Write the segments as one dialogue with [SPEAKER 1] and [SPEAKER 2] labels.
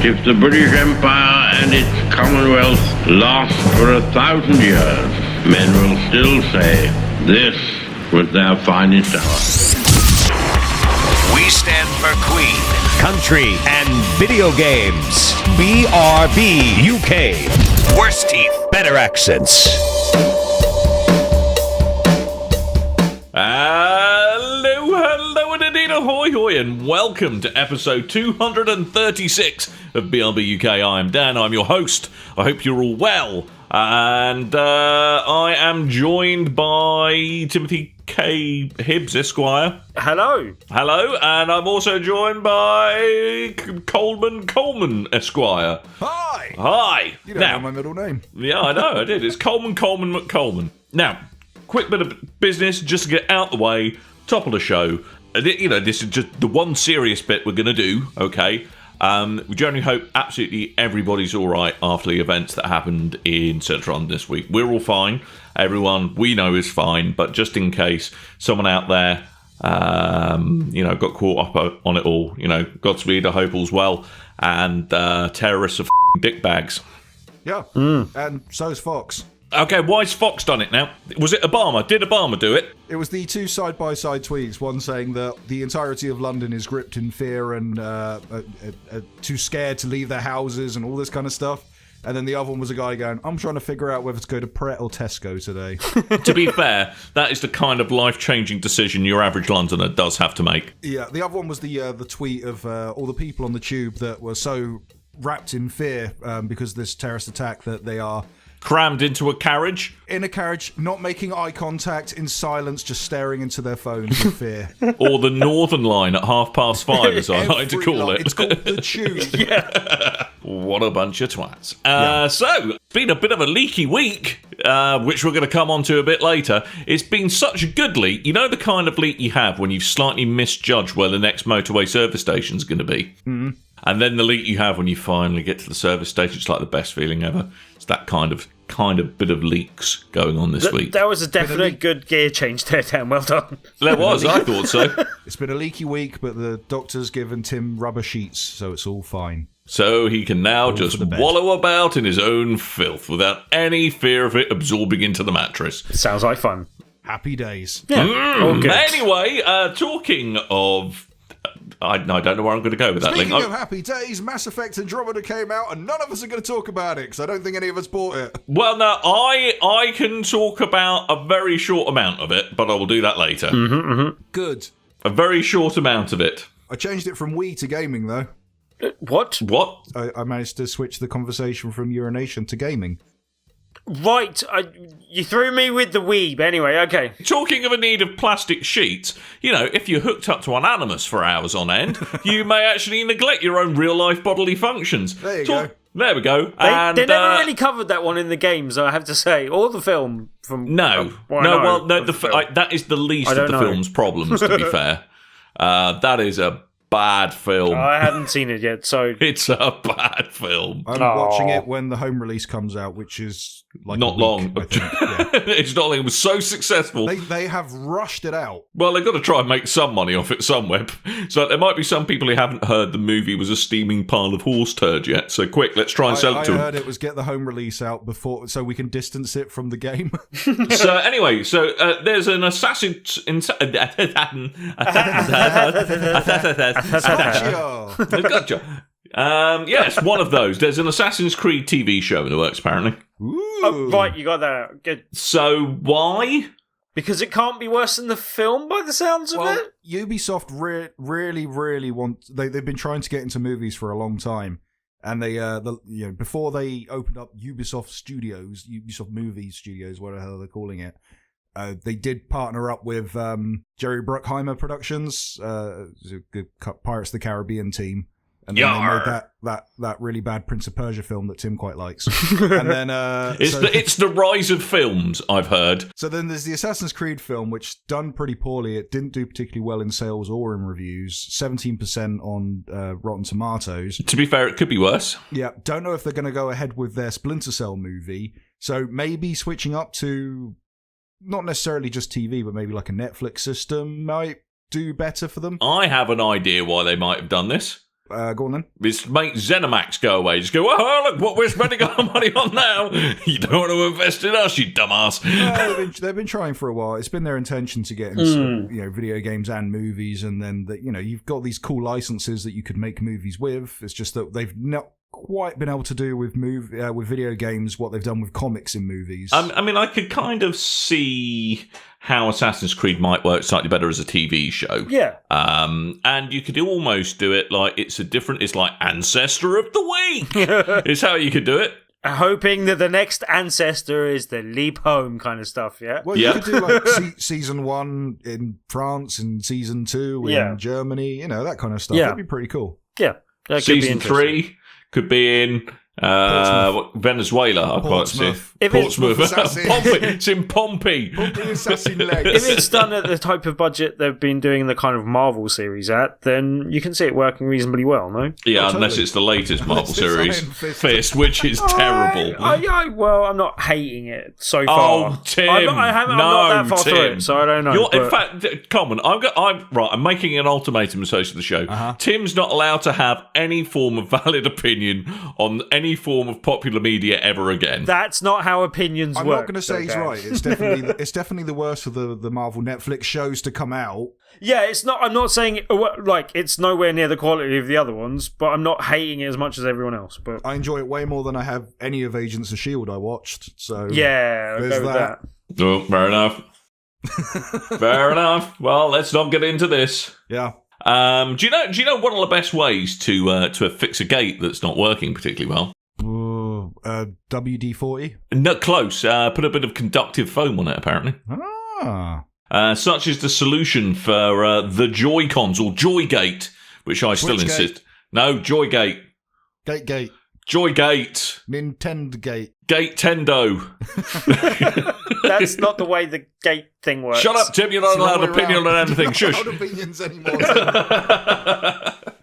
[SPEAKER 1] If the British Empire and its Commonwealth last for 1,000 years, men will still say this was their finest hour.
[SPEAKER 2] We stand for Queen,
[SPEAKER 3] country, and video games. BRB UK.
[SPEAKER 2] Worse teeth,
[SPEAKER 3] better accents. Hello and indeed, ahoy hoy, and welcome to episode 236 of BRB UK. I am Dan, I'm your host. I hope you're all well. And I am joined by Timothy K. Hibbs, Esquire.
[SPEAKER 4] Hello.
[SPEAKER 3] Hello, and I'm also joined by Coleman, Esquire.
[SPEAKER 5] Hi.
[SPEAKER 3] Hi.
[SPEAKER 5] You don't know my middle name.
[SPEAKER 3] Yeah, I know, I did. It's Coleman McColeman. Now, quick bit of business, just to get out the way, top of the show. You know, this is just the one serious bit we're going to do, okay? We generally hope absolutely everybody's all right after the events that happened in Central London this week. We're all fine. Everyone we know is fine. But just in case someone out there, got caught up on it all, Godspeed, I hope all's well. And terrorists are dickbags.
[SPEAKER 5] Yeah, and so's Fox.
[SPEAKER 3] Okay, why's Fox done it now? Was it Obama? Did Obama do it?
[SPEAKER 5] It was the two side-by-side tweets, one saying that the entirety of London is gripped in fear and too scared to leave their houses and all this kind of stuff. And then the other one was a guy going, I'm trying to figure out whether to go to Pret or Tesco today.
[SPEAKER 3] To be fair, that is the kind of life-changing decision your average Londoner does have to make.
[SPEAKER 5] Yeah, the other one was the tweet of all the people on the tube that were so wrapped in fear because of this terrorist attack that they are
[SPEAKER 3] crammed into a carriage?
[SPEAKER 5] In a carriage, not making eye contact, in silence, just staring into their phones in fear.
[SPEAKER 3] Or the Northern Line at 5:30, as I like to call it.
[SPEAKER 5] It's called the Tube.
[SPEAKER 3] Yeah. What a bunch of twats. So, it's been a bit of a leaky week, which we're going to come on to a bit later. It's been such a good leak. You know the kind of leak you have when you've slightly misjudged where the next motorway service station's going to be? Mm-hmm. And then the leak you have when you finally get to the service station, it's like the best feeling ever. It's that kind of bit of leaks going on this week.
[SPEAKER 4] That was a definite good gear change there, Dan. Well done.
[SPEAKER 3] There was, I thought so.
[SPEAKER 5] It's been a leaky week, but the doctor's given Tim rubber sheets, so it's all fine.
[SPEAKER 3] So he can now just wallow about in his own filth without any fear of it absorbing into the mattress.
[SPEAKER 4] Sounds like fun.
[SPEAKER 5] Happy days.
[SPEAKER 4] Yeah. All good.
[SPEAKER 3] Anyway, talking of... I don't know where I'm going to go with that link.
[SPEAKER 5] Speaking of happy days, Mass Effect Andromeda came out, and none of us are going to talk about it, because I don't think any of us bought it.
[SPEAKER 3] Well, no, I can talk about a very short amount of it, but I will do that later.
[SPEAKER 4] Mm-hmm, mm-hmm.
[SPEAKER 5] Good.
[SPEAKER 3] A very short amount of it.
[SPEAKER 5] I changed it from Wii to gaming, though.
[SPEAKER 4] What?
[SPEAKER 5] I managed to switch the conversation from urination to gaming.
[SPEAKER 4] Right, you threw me with the weeb. Anyway, okay.
[SPEAKER 3] Talking of a need of plastic sheets, if you're hooked up to an animus for hours on end, you may actually neglect your own real-life bodily functions.
[SPEAKER 5] There you go.
[SPEAKER 3] There we go.
[SPEAKER 4] They never really covered that one in the games, I have to say, or the film.
[SPEAKER 3] That is the least of the film's problems, to be fair. That is a bad film.
[SPEAKER 4] I hadn't seen it yet, so...
[SPEAKER 3] It's a bad film.
[SPEAKER 5] I'm watching it when the home release comes out, which is like
[SPEAKER 3] not long.
[SPEAKER 5] I think. Yeah.
[SPEAKER 3] It's not long. It was so successful.
[SPEAKER 5] They have rushed it out.
[SPEAKER 3] Well, they've got to try and make some money off it somewhere. So there might be some people who haven't heard the movie was a steaming pile of horse turd yet. So quick, let's try and sell it to them.
[SPEAKER 5] I heard it was get the home release out before, so we can distance it from the game.
[SPEAKER 3] So anyway, there's an assassin's... Gotcha. Yes, one of those. There's an Assassin's Creed TV show in the works, apparently.
[SPEAKER 4] Oh, right, you got that. Good.
[SPEAKER 3] So why?
[SPEAKER 4] Because it can't be worse than the film, by the sounds of it.
[SPEAKER 5] Ubisoft really want. They've been trying to get into movies for a long time, and they before they opened up Ubisoft Studios, Ubisoft Movie Studios, whatever the hell they're calling it. They did partner up with Jerry Bruckheimer Productions, Pirates of the Caribbean team, and then they made that really bad Prince of Persia film that Tim quite likes. And then
[SPEAKER 3] it's the rise of films, I've heard.
[SPEAKER 5] So then there's the Assassin's Creed film, which done pretty poorly. It didn't do particularly well in sales or in reviews. 17% on Rotten Tomatoes.
[SPEAKER 3] To be fair, it could be worse.
[SPEAKER 5] Yeah, don't know if they're going to go ahead with their Splinter Cell movie. So maybe switching up to not necessarily just TV, but maybe like a Netflix system might do better for them.
[SPEAKER 3] I have an idea why they might have done this.
[SPEAKER 5] Go on then.
[SPEAKER 3] It's make ZeniMax go away. Just go, oh, look what we're spending our money on now. You don't want to invest in us, you dumbass.
[SPEAKER 5] They've been trying for a while. It's been their intention to get into video games and movies, and then you've got these cool licenses that you could make movies with. It's just that they've not quite been able to do with video games what they've done with comics in movies.
[SPEAKER 3] I mean, I could kind of see how Assassin's Creed might work slightly better as a TV show.
[SPEAKER 4] Yeah.
[SPEAKER 3] And you could almost do it like it's like Ancestor of the Week. Is how you could do it.
[SPEAKER 4] Hoping that the next ancestor is the leap home kind of stuff, yeah?
[SPEAKER 5] Well, you could do like season 1 in France and season 2 in Germany, that kind of stuff.
[SPEAKER 4] Yeah.
[SPEAKER 5] That'd be pretty cool.
[SPEAKER 4] Yeah. That
[SPEAKER 3] Season 3 could be in Venezuela. I quite see. Portsmouth. It's in Pompey.
[SPEAKER 4] If it's done at the type of budget they've been doing the kind of Marvel series at, then you can see it working reasonably well, no?
[SPEAKER 3] Yeah, unless it's the latest Marvel series, Fist, which is terrible.
[SPEAKER 4] Well, I'm not hating it so far.
[SPEAKER 3] Oh, Tim!
[SPEAKER 4] I'm not that far through it, so I don't know.
[SPEAKER 3] In fact, Coleman, I'm making an ultimatum associated with the show.
[SPEAKER 5] Uh-huh.
[SPEAKER 3] Tim's not allowed to have any form of valid opinion on any form of popular media ever again.
[SPEAKER 4] That's not how opinions work.
[SPEAKER 5] I'm not going to say he's right. It's definitely the worst of the Marvel Netflix shows to come out.
[SPEAKER 4] Yeah, it's not. I'm not saying it's nowhere near the quality of the other ones, but I'm not hating it as much as everyone else. But
[SPEAKER 5] I enjoy it way more than I have any of Agents of S.H.I.E.L.D. I watched. So
[SPEAKER 4] yeah, I'll go with that.
[SPEAKER 3] Oh, fair enough. Fair enough. Well, let's not get into this.
[SPEAKER 5] Yeah.
[SPEAKER 3] Do you know one of the best ways to fix a gate that's not working particularly well?
[SPEAKER 5] WD-40?
[SPEAKER 3] No, close. Put a bit of conductive foam on it, apparently. Such is the solution for the Joy-Cons, or Joygate, which I still insist. No, Joygate.
[SPEAKER 5] Gate.
[SPEAKER 3] Joygate.
[SPEAKER 5] Nintendo Gate.
[SPEAKER 3] Gate-tendo.
[SPEAKER 4] That's not the way the gate thing works.
[SPEAKER 3] Shut up, Tim. You're not allowed an opinion on anything. Shush.
[SPEAKER 5] Not opinions anymore.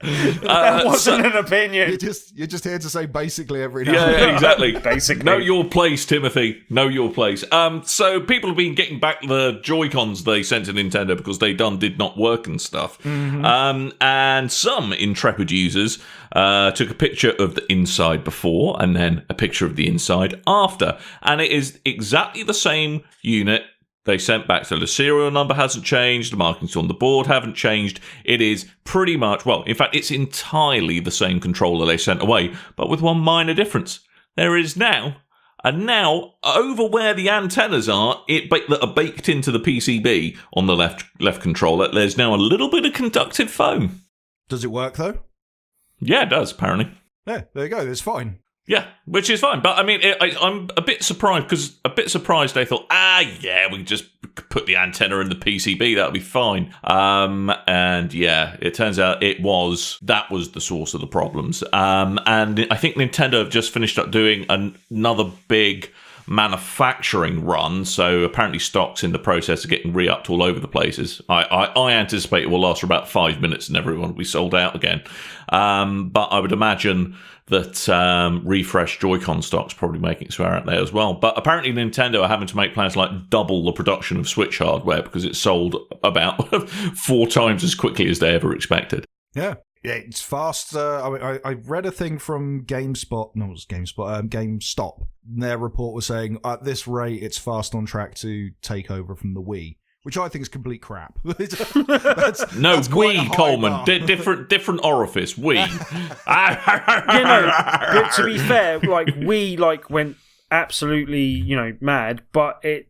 [SPEAKER 4] That wasn't an opinion.
[SPEAKER 5] You're just here to say basically every now.
[SPEAKER 3] Yeah, exactly.
[SPEAKER 4] Basically.
[SPEAKER 3] Know your place, Timothy. Know your place. So people have been getting back the Joy-Cons they sent to Nintendo because they did not work and stuff. Mm-hmm. And some intrepid users took a picture of the inside before and then a picture of the inside after. And it is exactly the same unit they sent back. So the serial number hasn't changed, the markings on the board haven't changed. It is pretty much, well, in fact, it's entirely the same controller they sent away, but with one minor difference. There is now over where the antennas are, that are baked into the PCB on the left controller, there's now a little bit of conductive foam.
[SPEAKER 5] Does it work though?
[SPEAKER 3] Yeah, it does, apparently.
[SPEAKER 5] Yeah, there you go. It's fine.
[SPEAKER 3] Yeah, which is fine. But I mean, I'm a bit surprised they thought, we can just put the antenna in the PCB, that'll be fine. And yeah, it turns out that was the source of the problems. And I think Nintendo have just finished up doing another big manufacturing run, so apparently stock's in the process of getting re-upped all over the places. I anticipate it will last for about 5 minutes and everyone will be sold out again. But I would imagine that refreshed Joy-Con stock's probably making its way out there as well. But apparently Nintendo are having to make plans like double the production of Switch hardware because it's sold about 4 times as quickly as they ever expected.
[SPEAKER 5] Yeah, it's fast. I read a thing from GameSpot. Their report was saying at this rate, it's fast on track to take over from the Wii, which I think is complete crap. that's
[SPEAKER 3] Wii, Coleman. Different orifice. Wii.
[SPEAKER 4] But to be fair, Wii went absolutely, mad, but it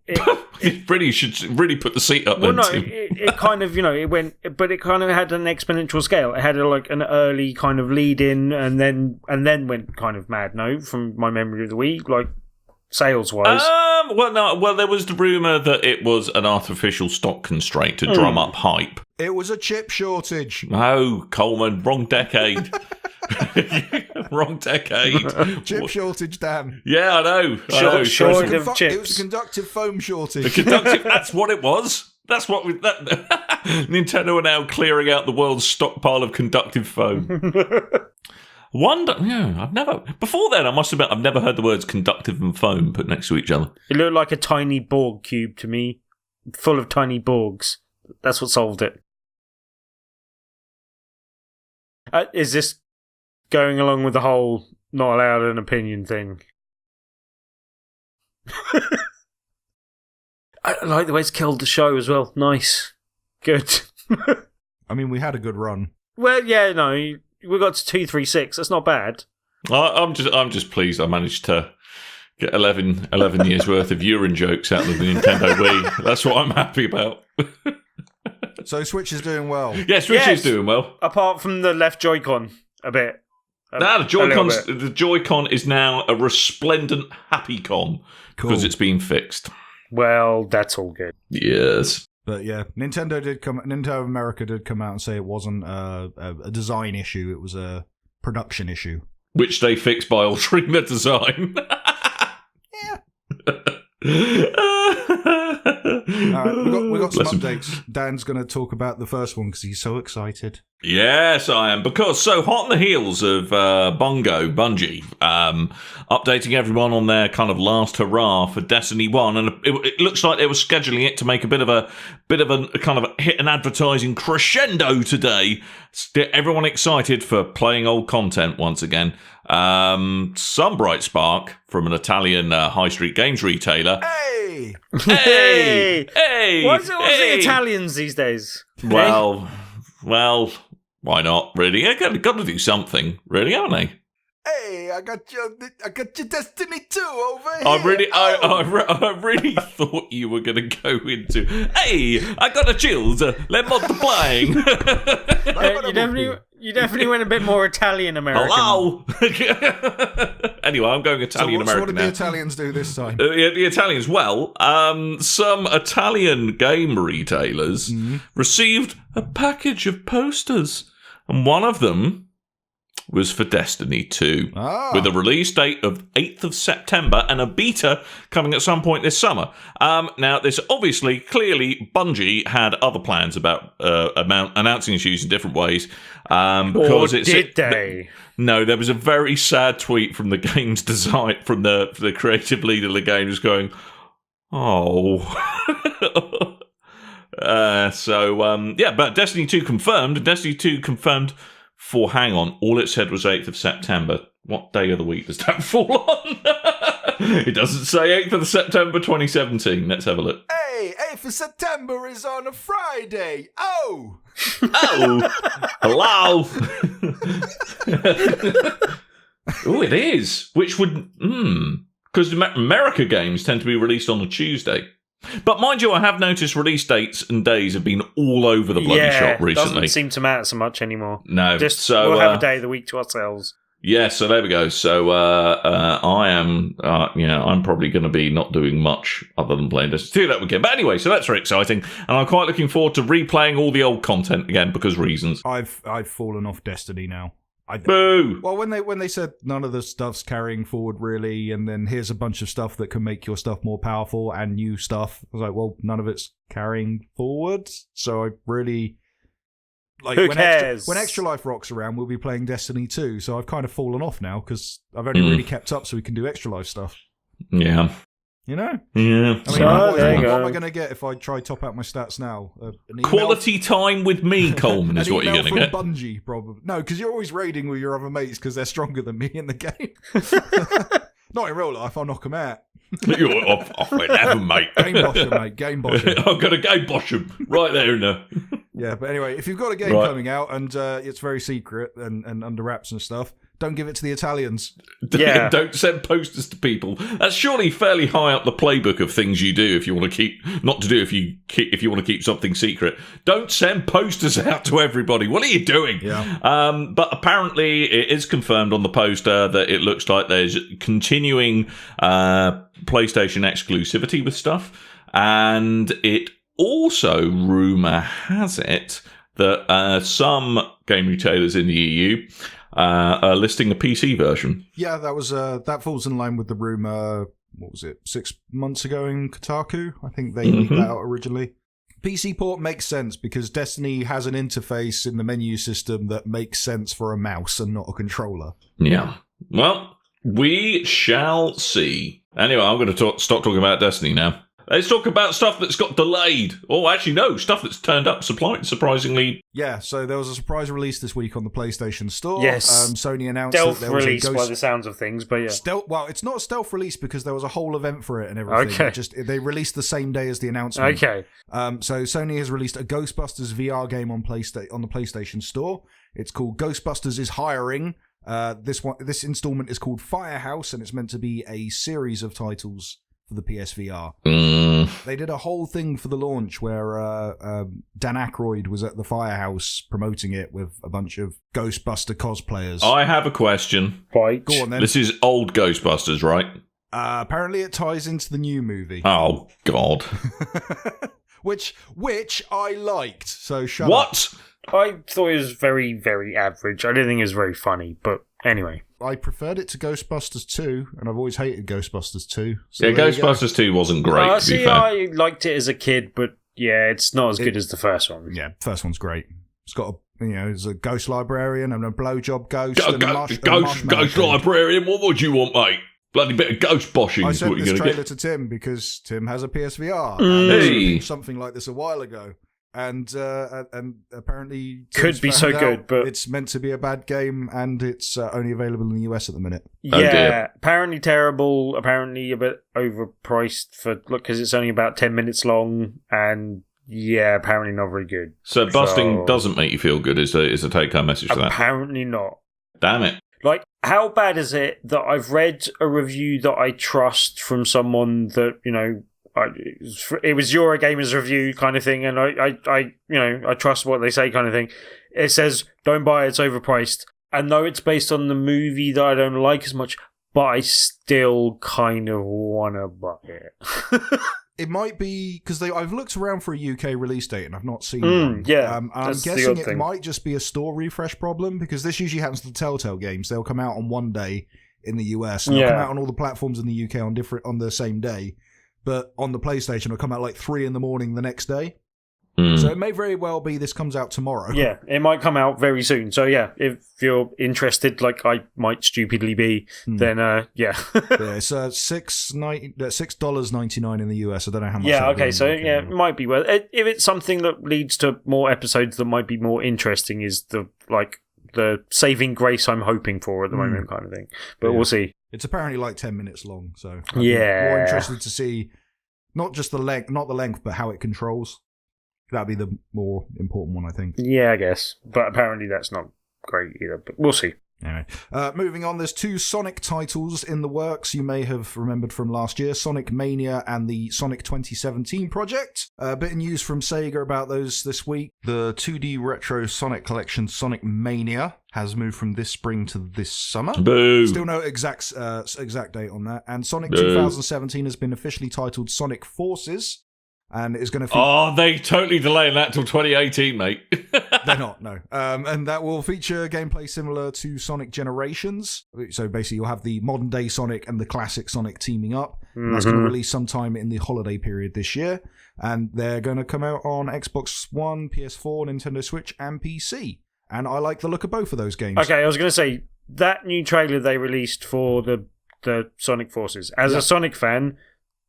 [SPEAKER 3] really should really put the seat up.
[SPEAKER 4] Well, no, it kind of, it went, but it kind of had an exponential scale. It had an early kind of lead in, and then went kind of mad. No, from my memory of the Wii, sales wise.
[SPEAKER 3] Well, there was the rumor that it was an artificial stock constraint to drum up hype.
[SPEAKER 5] It was a chip shortage.
[SPEAKER 3] Oh, Coleman, wrong decade. Wrong decade.
[SPEAKER 5] Chip shortage, Dan.
[SPEAKER 3] Yeah, I know.
[SPEAKER 4] Shortage of chips.
[SPEAKER 5] It was a conductive foam shortage.
[SPEAKER 3] That's what it was. That's what Nintendo are now clearing out the world's stockpile of conductive foam. Before then, I must admit, I've never heard the words conductive and foam put next to each other.
[SPEAKER 4] It looked like a tiny Borg cube to me, full of tiny Borgs. That's what solved it. Is this going along with the whole not allowed an opinion thing. I like the way it's killed the show as well. Nice. Good.
[SPEAKER 5] I mean, we had a good run.
[SPEAKER 4] Well, yeah, no, we got to 236. That's not bad.
[SPEAKER 3] I'm just pleased I managed to get 11 years worth of urine jokes out of the Nintendo Wii. That's what I'm happy about.
[SPEAKER 5] So Switch is doing well.
[SPEAKER 3] Yeah, Switch is doing well.
[SPEAKER 4] Apart from the left Joy-Con a bit.
[SPEAKER 3] The Joy-Con is now a resplendent happy con because it's been fixed.
[SPEAKER 4] Well, that's all good.
[SPEAKER 3] Yes.
[SPEAKER 5] But yeah, Nintendo America did come out and say it wasn't a design issue, it was a production issue.
[SPEAKER 3] Which they fixed by altering the design.
[SPEAKER 5] Yeah. Alright, we got some updates. Dan's going to talk about the first one because he's so excited.
[SPEAKER 3] Yes, I am. Because so hot on the heels of Bungie, updating everyone on their kind of last hurrah for Destiny 1, and it looks like they were scheduling it to make a bit of a kind of hit an advertising crescendo today. Everyone excited for playing old content once again. Some bright spark from an Italian high street games retailer.
[SPEAKER 5] Hey!
[SPEAKER 4] What's the Italians these days?
[SPEAKER 3] Well, why not? Really, they've got to do something, really, haven't they?
[SPEAKER 5] Hey, I got your Destiny 2 over here.
[SPEAKER 3] I really thought you were going to go into. Hey, I got a chills. Let multiplying.
[SPEAKER 4] You definitely went a bit more Italian American.
[SPEAKER 3] Hello. Anyway, I'm going Italian American.
[SPEAKER 5] So what did the Italians do this time?
[SPEAKER 3] The Italians. Well, some Italian game retailers received a package of posters, and one of them was for Destiny 2, with a release date of 8th of September and a beta coming at some point this summer. Now, this obviously, clearly, Bungie had other plans about announcing issues in different ways. Because
[SPEAKER 4] did they?
[SPEAKER 3] No, there was a very sad tweet from the game's design, from the creative lead of the game, just going, oh. But Destiny 2 confirmed. For hang on, all it said was 8th of September. What day of the week does that fall on? It doesn't say 8th of September 2017. Let's have a look.
[SPEAKER 5] Hey, 8th of September is on a Friday. Oh!
[SPEAKER 3] Hello! Oh, it is. Which would... Because America games tend to be released on a Tuesday. But mind you, I have noticed release dates and days have been all over the bloody shop recently.
[SPEAKER 4] Doesn't seem to matter so much anymore.
[SPEAKER 3] No,
[SPEAKER 4] we'll have a day of the week to ourselves.
[SPEAKER 3] Yeah, so there we go. So I'm probably going to be not doing much other than playing Destiny 2 that weekend. But anyway, so that's very exciting, and I'm quite looking forward to replaying all the old content again because reasons.
[SPEAKER 5] I've fallen off Destiny now.
[SPEAKER 3] Boo!
[SPEAKER 5] Well, when they said none of the stuff's carrying forward really, and then here's a bunch of stuff that can make your stuff more powerful and new stuff, I was like, well, none of it's carrying forward. So I really
[SPEAKER 4] who cares?
[SPEAKER 5] When Extra Life rocks around, we'll be playing Destiny 2. So I've kind of fallen off now because I've only really kept up so we can do Extra Life stuff.
[SPEAKER 3] Yeah.
[SPEAKER 5] You know?
[SPEAKER 3] Yeah.
[SPEAKER 5] I mean, what am I going to get if I try top out my stats now?
[SPEAKER 3] Quality time with me, Coleman, is what you're going to get.
[SPEAKER 5] Bungie, probably. No, because you're always raiding with your other mates because they're stronger than me in the game. Not in real life, I'll knock them out.
[SPEAKER 3] You're off with them, mate.
[SPEAKER 5] Game bosh them, mate. Game bosh them.
[SPEAKER 3] I'm going to game bosh them right there in there.
[SPEAKER 5] Yeah, but anyway, if you've got a game coming out and it's very secret and under wraps and stuff, don't give it to the Italians.
[SPEAKER 4] Yeah.
[SPEAKER 3] Don't send posters to people. That's surely fairly high up the playbook of things you do if you want to keep if you want to keep something secret. Don't send posters out to everybody. What are you doing?
[SPEAKER 5] Yeah.
[SPEAKER 3] But apparently it is confirmed on the poster that it looks like there's continuing PlayStation exclusivity with stuff, and it also, rumour has it, that some game retailers in the EU are listing a PC version.
[SPEAKER 5] Yeah, that falls in line with the rumour, what was it, 6 months ago in Kotaku? I think they leaked that out originally. PC port makes sense because Destiny has an interface in the menu system that makes sense for a mouse and not a controller.
[SPEAKER 3] Yeah. Well, we shall see. Anyway, I'm going to stop talking about Destiny now. Let's talk about stuff that's got delayed. Oh, actually, no, stuff that's turned up surprisingly.
[SPEAKER 5] Yeah, so there was a surprise release this week on the PlayStation Store.
[SPEAKER 4] Yes.
[SPEAKER 5] Sony announced
[SPEAKER 4] Stealth
[SPEAKER 5] that there was
[SPEAKER 4] release
[SPEAKER 5] a
[SPEAKER 4] by the sounds of things, but yeah.
[SPEAKER 5] Well, it's not a stealth release because there was a whole event for it and everything.
[SPEAKER 4] Okay.
[SPEAKER 5] They released the same day as the announcement.
[SPEAKER 4] Okay.
[SPEAKER 5] So Sony has released a Ghostbusters VR game on the PlayStation Store. It's called Ghostbusters is Hiring. This installment is called Firehouse, and it's meant to be a series of titles for the PSVR. They did a whole thing for the launch where Dan Aykroyd was at the Firehouse promoting it with a bunch of Ghostbuster cosplayers.
[SPEAKER 3] I have a question.
[SPEAKER 4] Right.
[SPEAKER 5] Go on then.
[SPEAKER 3] This is old Ghostbusters, right?
[SPEAKER 5] Apparently it ties into the new movie.
[SPEAKER 3] Oh, God.
[SPEAKER 5] which I liked, so shut up.
[SPEAKER 3] What?
[SPEAKER 4] I thought it was very, very average. I didn't think it was very funny, but anyway.
[SPEAKER 5] I preferred it to Ghostbusters 2, and I've always hated Ghostbusters 2.
[SPEAKER 3] Yeah, Ghostbusters 2 wasn't great, to be fair.
[SPEAKER 4] I liked it as a kid, but yeah, it's not as good as the first one.
[SPEAKER 5] Yeah, first one's great. It's got there's a ghost librarian and a blowjob ghost.
[SPEAKER 3] Ghost librarian, what would you want, mate? Bloody bit of ghost boshing
[SPEAKER 5] I
[SPEAKER 3] is
[SPEAKER 5] sent
[SPEAKER 3] what you're
[SPEAKER 5] this
[SPEAKER 3] going to
[SPEAKER 5] trailer
[SPEAKER 3] get.
[SPEAKER 5] to Tim because Tim has a PSVR.
[SPEAKER 3] Hey.
[SPEAKER 5] And something like this a while ago. And apparently
[SPEAKER 4] Could be
[SPEAKER 5] Tim's
[SPEAKER 4] so
[SPEAKER 5] found
[SPEAKER 4] good,
[SPEAKER 5] out
[SPEAKER 4] but
[SPEAKER 5] it's meant to be a bad game, and it's only available in the US at the minute.
[SPEAKER 4] yeah,
[SPEAKER 3] dear.
[SPEAKER 4] apparently terrible. Apparently a bit overpriced because it's only about 10 minutes long, and yeah, apparently not very good.
[SPEAKER 3] So busting doesn't make you feel good is a take-home message for that.
[SPEAKER 4] Apparently not.
[SPEAKER 3] Damn it.
[SPEAKER 4] Like, how bad is it that I've read a review that I trust from someone that, it was Eurogamer's review kind of thing, and I trust what they say kind of thing. It says, don't buy it, it's overpriced. I know it's based on the movie that I don't like as much, but I still kind of want to buy it.
[SPEAKER 5] It might be because I've looked around for a UK release date and I've not seen one.
[SPEAKER 4] Yeah,
[SPEAKER 5] I'm guessing it might just be a store refresh problem because this usually happens to the Telltale games. They'll come out on one day in the US and they'll come out on all the platforms in the UK on the same day. But on the PlayStation, it'll come out like 3 a.m. the next day. So it may very well be this comes out tomorrow.
[SPEAKER 4] Yeah, it might come out very soon. So yeah, if you're interested, like I might stupidly be, then yeah.
[SPEAKER 5] Yeah, it's $6.99 in the US. I don't know how much.
[SPEAKER 4] Yeah, okay, so yeah, it might be worth it. If it's something that leads to more episodes that might be more interesting, is the saving grace I'm hoping for at the moment kind of thing. But we'll see.
[SPEAKER 5] It's apparently like 10 minutes long, so I'm
[SPEAKER 4] yeah,
[SPEAKER 5] more interested to see not just the length, but how it controls. That'd be the more important one, I think.
[SPEAKER 4] Yeah, I guess. But apparently that's not great either. But we'll see.
[SPEAKER 5] Anyway, moving on, there's 2 Sonic titles in the works you may have remembered from last year, Sonic Mania and the Sonic 2017 project. A bit of news from SEGA about those this week. The 2D retro Sonic collection Sonic Mania has moved from this spring to this summer.
[SPEAKER 3] Boo.
[SPEAKER 5] Still no exact date on that. And Sonic 2017 has been officially titled Sonic Forces. And is going to
[SPEAKER 3] they totally delaying that till 2018, mate.
[SPEAKER 5] They're not, no. And that will feature gameplay similar to Sonic Generations. So basically you'll have the modern day Sonic and the classic Sonic teaming up. And that's going to release sometime in the holiday period this year. And they're going to come out on Xbox One, PS4, Nintendo Switch, and PC. And I like the look of both of those games.
[SPEAKER 4] Okay, I was going to say, that new trailer they released for the Sonic Forces, as a Sonic fan,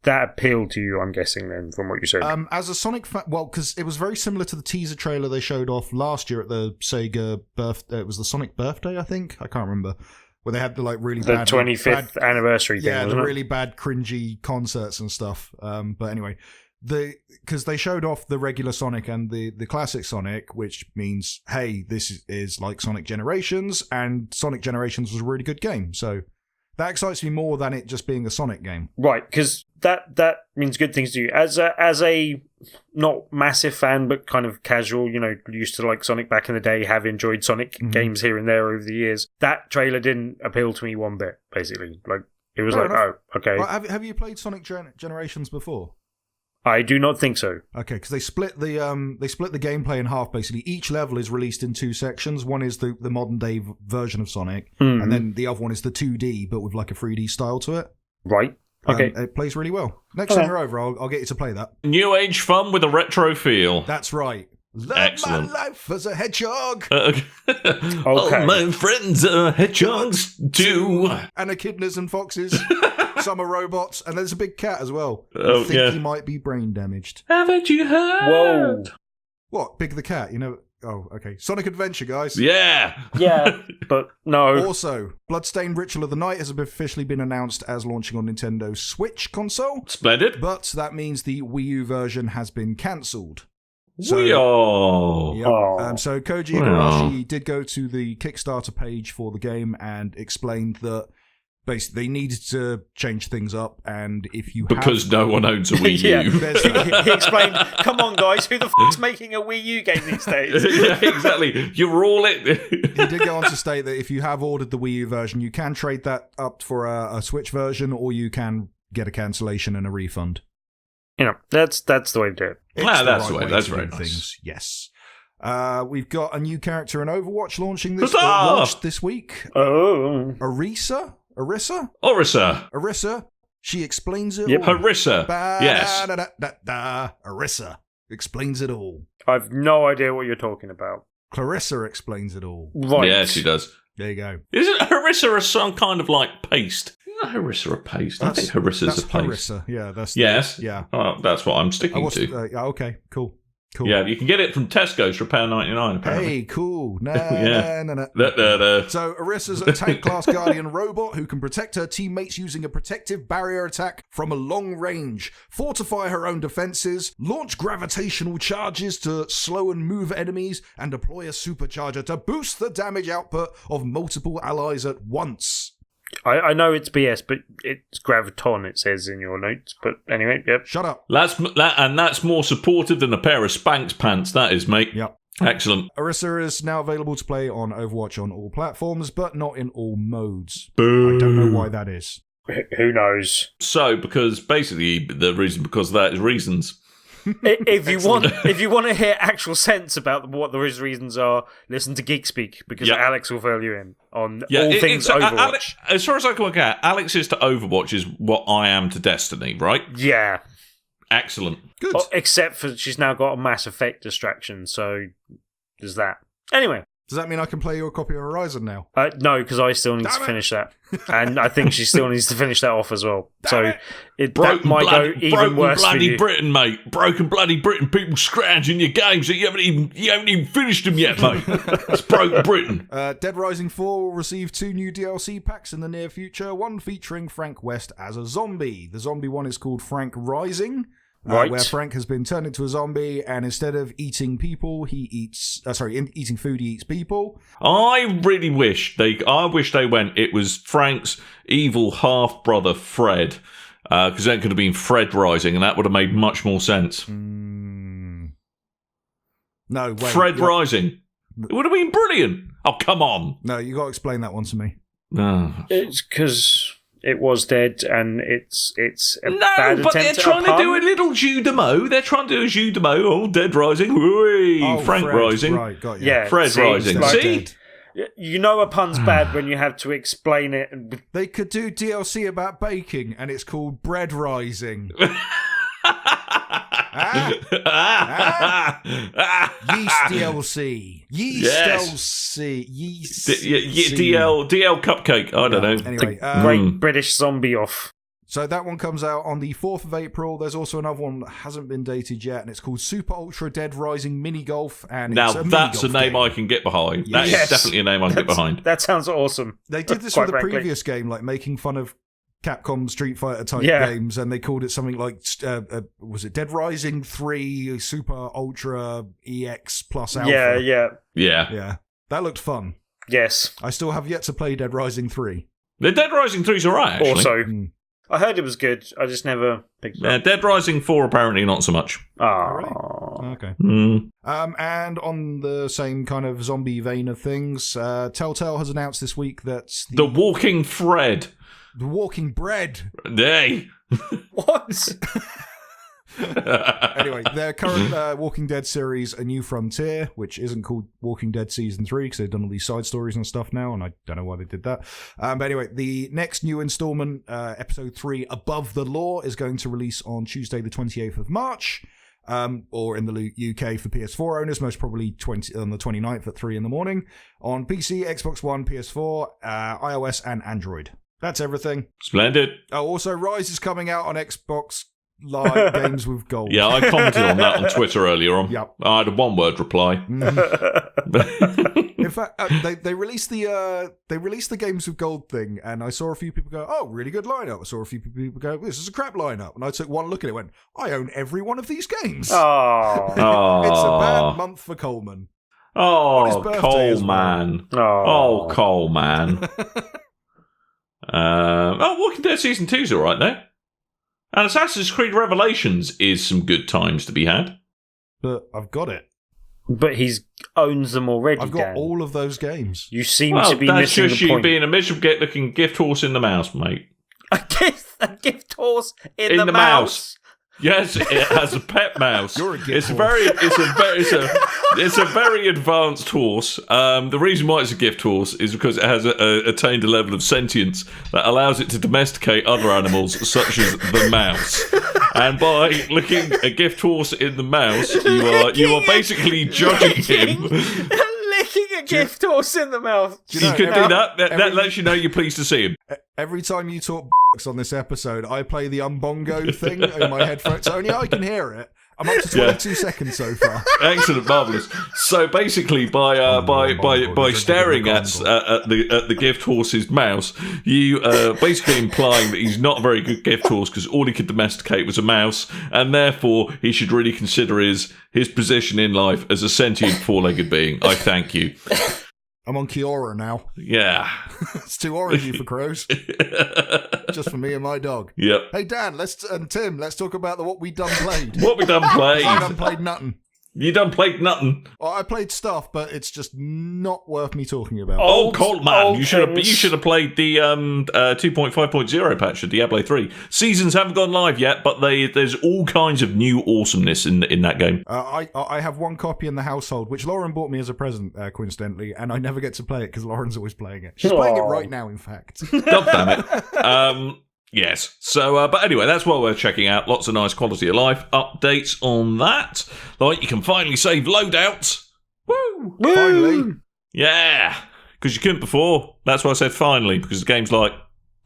[SPEAKER 4] that appealed to you, I'm guessing, then, from what you said.
[SPEAKER 5] As a Sonic fan, well, because it was very similar to the teaser trailer they showed off last year at the SEGA birthday. It was the Sonic birthday, I think. I can't remember. Where they had the really bad
[SPEAKER 4] 25th anniversary thing, wasn't
[SPEAKER 5] the
[SPEAKER 4] it?
[SPEAKER 5] really bad, cringy concerts and stuff. But anyway, because they showed off the regular Sonic and the classic Sonic, which means, hey, this is like Sonic Generations, and Sonic Generations was a really good game. So that excites me more than it just being a Sonic game. Right,
[SPEAKER 4] because that means good things to you. As a not massive fan, but kind of casual, used to like Sonic back in the day, have enjoyed Sonic games here and there over the years. That trailer didn't appeal to me one bit, basically. Like, it was okay.
[SPEAKER 5] Well, have you played Sonic Generations before?
[SPEAKER 4] I do not think so.
[SPEAKER 5] Okay, because they split the gameplay in half. Basically, each level is released in 2 sections. One is the modern day version of Sonic, and then the other one is the 2D, but with like a 3D style to it.
[SPEAKER 4] Right. Okay.
[SPEAKER 5] It plays really well. Next time you're over, I'll get you to play that.
[SPEAKER 3] New age fun with a retro feel.
[SPEAKER 5] That's right. Love
[SPEAKER 3] Excellent.
[SPEAKER 5] my life as a hedgehog.
[SPEAKER 4] Okay.
[SPEAKER 3] All my friends are hedgehogs too.
[SPEAKER 5] And echidnas and foxes. Some are robots, and there's a big cat as well.
[SPEAKER 3] Oh,
[SPEAKER 5] I think he might be brain damaged.
[SPEAKER 3] Haven't you heard?
[SPEAKER 4] Whoa.
[SPEAKER 5] What? Big the cat? You know? Oh, okay. Sonic Adventure, guys.
[SPEAKER 3] Yeah.
[SPEAKER 4] Yeah, but no.
[SPEAKER 5] Also, Bloodstained Ritual of the Night has officially been announced as launching on Nintendo Switch console,
[SPEAKER 3] Splendid.
[SPEAKER 5] but that means the Wii U version has been cancelled.
[SPEAKER 3] We are.
[SPEAKER 5] Yep.
[SPEAKER 4] Oh.
[SPEAKER 5] So Koji Igarashi did go to the Kickstarter page for the game and explained that basically they needed to change things up, and if you
[SPEAKER 3] Because no one owns a Wii U.
[SPEAKER 4] Yeah.
[SPEAKER 5] there's
[SPEAKER 4] He explained, come on, guys, who the f***'s making a Wii U game these days?
[SPEAKER 3] Yeah, exactly. You're all it.
[SPEAKER 5] He did go on to state that if you have ordered the Wii U version, you can trade that up for a Switch version, or you can get a cancellation and a refund.
[SPEAKER 4] You know, that's the way to do it.
[SPEAKER 3] That's the way. That's
[SPEAKER 5] to
[SPEAKER 3] very
[SPEAKER 5] do
[SPEAKER 3] nice.
[SPEAKER 5] things. Yes. We've got a new character in Overwatch launching this
[SPEAKER 3] Huzzah!
[SPEAKER 5] launched this week.
[SPEAKER 4] Oh.
[SPEAKER 5] Arissa. She explains it
[SPEAKER 4] Yep.
[SPEAKER 5] all.
[SPEAKER 3] Harissa. Yes.
[SPEAKER 5] Arissa explains it all.
[SPEAKER 4] I've no idea what you're talking about.
[SPEAKER 5] Clarissa explains it all.
[SPEAKER 4] Right.
[SPEAKER 3] Yeah, she does.
[SPEAKER 5] There you go.
[SPEAKER 3] Isn't Harissa some kind of like paste? Isn't Harissa a paste? I think Harissa's
[SPEAKER 5] That's
[SPEAKER 3] a paste.
[SPEAKER 5] Harissa. Yeah, that's
[SPEAKER 3] Yes.
[SPEAKER 5] yeah.
[SPEAKER 3] Oh, that's what I'm sticking to.
[SPEAKER 5] Okay, cool.
[SPEAKER 3] Yeah, you can get it from Tesco's for £1.99 apparently.
[SPEAKER 5] Hey, cool.
[SPEAKER 3] Yeah.
[SPEAKER 5] Nah.
[SPEAKER 3] Da.
[SPEAKER 5] So Arissa's a tank-class guardian robot who can protect her teammates using a protective barrier attack from a long range, fortify her own defenses, launch gravitational charges to slow and move enemies, and deploy a supercharger to boost the damage output of multiple allies at once.
[SPEAKER 4] I know it's BS, but it's Graviton, it says in your notes. But anyway, yep.
[SPEAKER 5] Shut up.
[SPEAKER 3] That's more supportive than a pair of Spanx pants, that is, mate.
[SPEAKER 5] Yep.
[SPEAKER 3] Excellent.
[SPEAKER 5] Arissa is now available to play on Overwatch on all platforms, but not in all modes.
[SPEAKER 3] Boo.
[SPEAKER 5] I don't know why that is.
[SPEAKER 4] Who knows?
[SPEAKER 3] So, because basically the reason because of that is reasons.
[SPEAKER 4] If you want to hear actual sense about what the reasons are, listen to Geek Speak, because
[SPEAKER 3] Yep.
[SPEAKER 4] Alex will fill you in on all things Overwatch.
[SPEAKER 3] Alex, as far as I can work out, Alex is to Overwatch is what I am to Destiny, right?
[SPEAKER 4] Yeah.
[SPEAKER 3] Excellent.
[SPEAKER 5] Good.
[SPEAKER 4] Except for she's now got a Mass Effect distraction, so there's that. Anyway.
[SPEAKER 5] Does that mean I can play your copy of Horizon now?
[SPEAKER 4] No, because I still need to finish that. And I think she still needs to finish that off as well. That might go even worse for
[SPEAKER 3] bloody
[SPEAKER 4] you.
[SPEAKER 3] Britain, mate. Broken bloody Britain. People scrounging your games that you haven't even finished them yet, mate. It's broken Britain.
[SPEAKER 5] Dead Rising 4 will receive 2 new DLC packs in the near future, one featuring Frank West as a zombie. The zombie one is called Frank Rising,
[SPEAKER 4] Right.
[SPEAKER 5] where Frank has been turned into a zombie, and instead of eating people, he eats... eating food, he eats people.
[SPEAKER 3] I really wish they went, it was Frank's evil half-brother, Fred, because that could have been Fred Rising, and that would have made much more sense.
[SPEAKER 5] No, wait.
[SPEAKER 3] Fred Rising. It would have been brilliant. Oh, come on.
[SPEAKER 5] No, you got to explain that one to me.
[SPEAKER 3] No.
[SPEAKER 4] It's because it was dead, and it's a
[SPEAKER 3] No,
[SPEAKER 4] bad
[SPEAKER 3] but they're
[SPEAKER 4] attempt at
[SPEAKER 3] trying to
[SPEAKER 4] pun.
[SPEAKER 3] do a little jeu de mots. They're trying to do a jeu de mots. Oh, Dead Rising. Whee!
[SPEAKER 5] Oh,
[SPEAKER 3] Frank
[SPEAKER 5] Fred,
[SPEAKER 3] Rising.
[SPEAKER 5] Right, got you.
[SPEAKER 4] Yeah,
[SPEAKER 3] Fred
[SPEAKER 4] see,
[SPEAKER 3] Rising.
[SPEAKER 4] like-
[SPEAKER 3] See?
[SPEAKER 4] You know a pun's bad when you have to explain it.
[SPEAKER 5] They could do DLC about baking, and it's called Bread Rising. Yeast DLC. Yeast
[SPEAKER 3] Yes.
[SPEAKER 5] DLC. Yeast.
[SPEAKER 3] DL Cupcake. I don't know.
[SPEAKER 5] Anyway,
[SPEAKER 4] Great British zombie off.
[SPEAKER 5] so that one comes out on the 4th of April. There's also another one that hasn't been dated yet, and it's called Super Ultra Dead Rising Mini Golf. And
[SPEAKER 3] Now,
[SPEAKER 5] it's a
[SPEAKER 3] that's a
[SPEAKER 5] mini-golf
[SPEAKER 3] name
[SPEAKER 5] game.
[SPEAKER 3] I can get behind. That is
[SPEAKER 4] Yes.
[SPEAKER 3] definitely a name I can get behind.
[SPEAKER 4] That sounds awesome.
[SPEAKER 5] They did this
[SPEAKER 4] Quite
[SPEAKER 5] with a
[SPEAKER 4] frankly.
[SPEAKER 5] previous game, like making fun of Capcom Street Fighter type
[SPEAKER 4] Yeah.
[SPEAKER 5] games, and they called it something like was it Dead Rising 3 Super Ultra EX plus Alpha?
[SPEAKER 4] Yeah.
[SPEAKER 3] Yeah.
[SPEAKER 5] That looked fun.
[SPEAKER 4] Yes.
[SPEAKER 5] I still have yet to play Dead Rising 3.
[SPEAKER 3] The Dead Rising 3's alright, actually.
[SPEAKER 4] Also,
[SPEAKER 5] Mm.
[SPEAKER 4] I heard it was good. I just never picked it
[SPEAKER 3] Yeah,
[SPEAKER 4] up.
[SPEAKER 3] Dead Rising 4 apparently not so much.
[SPEAKER 5] Okay.
[SPEAKER 3] Mm.
[SPEAKER 5] And on the same kind of zombie vein of things, Telltale has announced this week that
[SPEAKER 3] The Walking Fred.
[SPEAKER 5] the Walking Bread.
[SPEAKER 3] Hey.
[SPEAKER 4] What?
[SPEAKER 5] Anyway, their current Walking Dead series, A New Frontier, which isn't called Walking Dead Season 3 because they've done all these side stories and stuff now, and I don't know why they did that. But anyway, the next new installment, Episode 3, Above the Law, is going to release on Tuesday the 28th of March, or in the UK for PS4 owners, most probably on the 29th at 3 in the morning, on PC, Xbox One, PS4, iOS, and Android. That's everything.
[SPEAKER 3] Splendid.
[SPEAKER 5] Oh, also, Rise is coming out on Xbox Live Games with Gold.
[SPEAKER 3] Yeah, I commented on that on Twitter earlier on.
[SPEAKER 5] Yep.
[SPEAKER 3] I had a one-word reply.
[SPEAKER 5] In fact, they released the Games with Gold thing, and I saw a few people go, "Oh, really good lineup." I saw a few people go, "This is a crap lineup," and I took one look at it, and went, "I own every one of these games."
[SPEAKER 4] Oh,
[SPEAKER 5] It's a bad month for Coleman.
[SPEAKER 3] Oh, Coleman.
[SPEAKER 4] oh,
[SPEAKER 3] Coleman. Walking Dead Season 2's alright though. And Assassin's Creed Revelations is some good times to be had.
[SPEAKER 5] But I've got it.
[SPEAKER 4] But he owns them already.
[SPEAKER 5] I've got all of those games.
[SPEAKER 4] You seem to be
[SPEAKER 3] that's
[SPEAKER 4] missing
[SPEAKER 3] just
[SPEAKER 4] the
[SPEAKER 3] you
[SPEAKER 4] point.
[SPEAKER 3] being a miserable looking gift horse in the mouse, mate.
[SPEAKER 4] A gift horse in the mouse.
[SPEAKER 3] Yes, it has a pet mouse.
[SPEAKER 5] You're a gift horse.
[SPEAKER 3] It's a very advanced horse. The reason why it's a gift horse is because it has attained a level of sentience that allows it to domesticate other animals, such as the mouse. And by looking a gift horse in the mouse, you are basically judging him.
[SPEAKER 4] Licking a gift horse in the mouth.
[SPEAKER 3] You could do that. That lets you know you're pleased to see him.
[SPEAKER 5] Every time you talk on this episode, I play the umbongo thing in my headphones. Only I can hear it. I'm up to 22 seconds so far.
[SPEAKER 3] Excellent, marvelous. So basically, by staring at the gift horse's mouse, you basically implying that he's not a very good gift horse because all he could domesticate was a mouse, and therefore he should really consider his position in life as a sentient four-legged being. I thank you.
[SPEAKER 5] I'm on Kiora now.
[SPEAKER 3] Yeah.
[SPEAKER 5] It's too orangey for crows. Just for me and my dog.
[SPEAKER 3] Yep.
[SPEAKER 5] Hey, Dan, and Tim, let's talk about what we done played.
[SPEAKER 3] What we done played?
[SPEAKER 5] I done played nothing.
[SPEAKER 3] You done played nothing.
[SPEAKER 5] Well, I played stuff, but it's just not worth me talking about.
[SPEAKER 3] Oh, Coleman, you should have played the 2.5.0 patch of Diablo 3. Seasons haven't gone live yet, but there's all kinds of new awesomeness in that game.
[SPEAKER 5] I have one copy in the household, which Lauren bought me as a present, coincidentally, and I never get to play it because Lauren's always playing it. She's playing it right now, in fact.
[SPEAKER 3] God damn it. Yes. So, but anyway, that's what we're checking out. Lots of nice quality of life updates on that. Like, you can finally save loadouts. Woo!
[SPEAKER 5] Finally.
[SPEAKER 3] Yeah. Because you couldn't before. That's why I said finally, because the game's like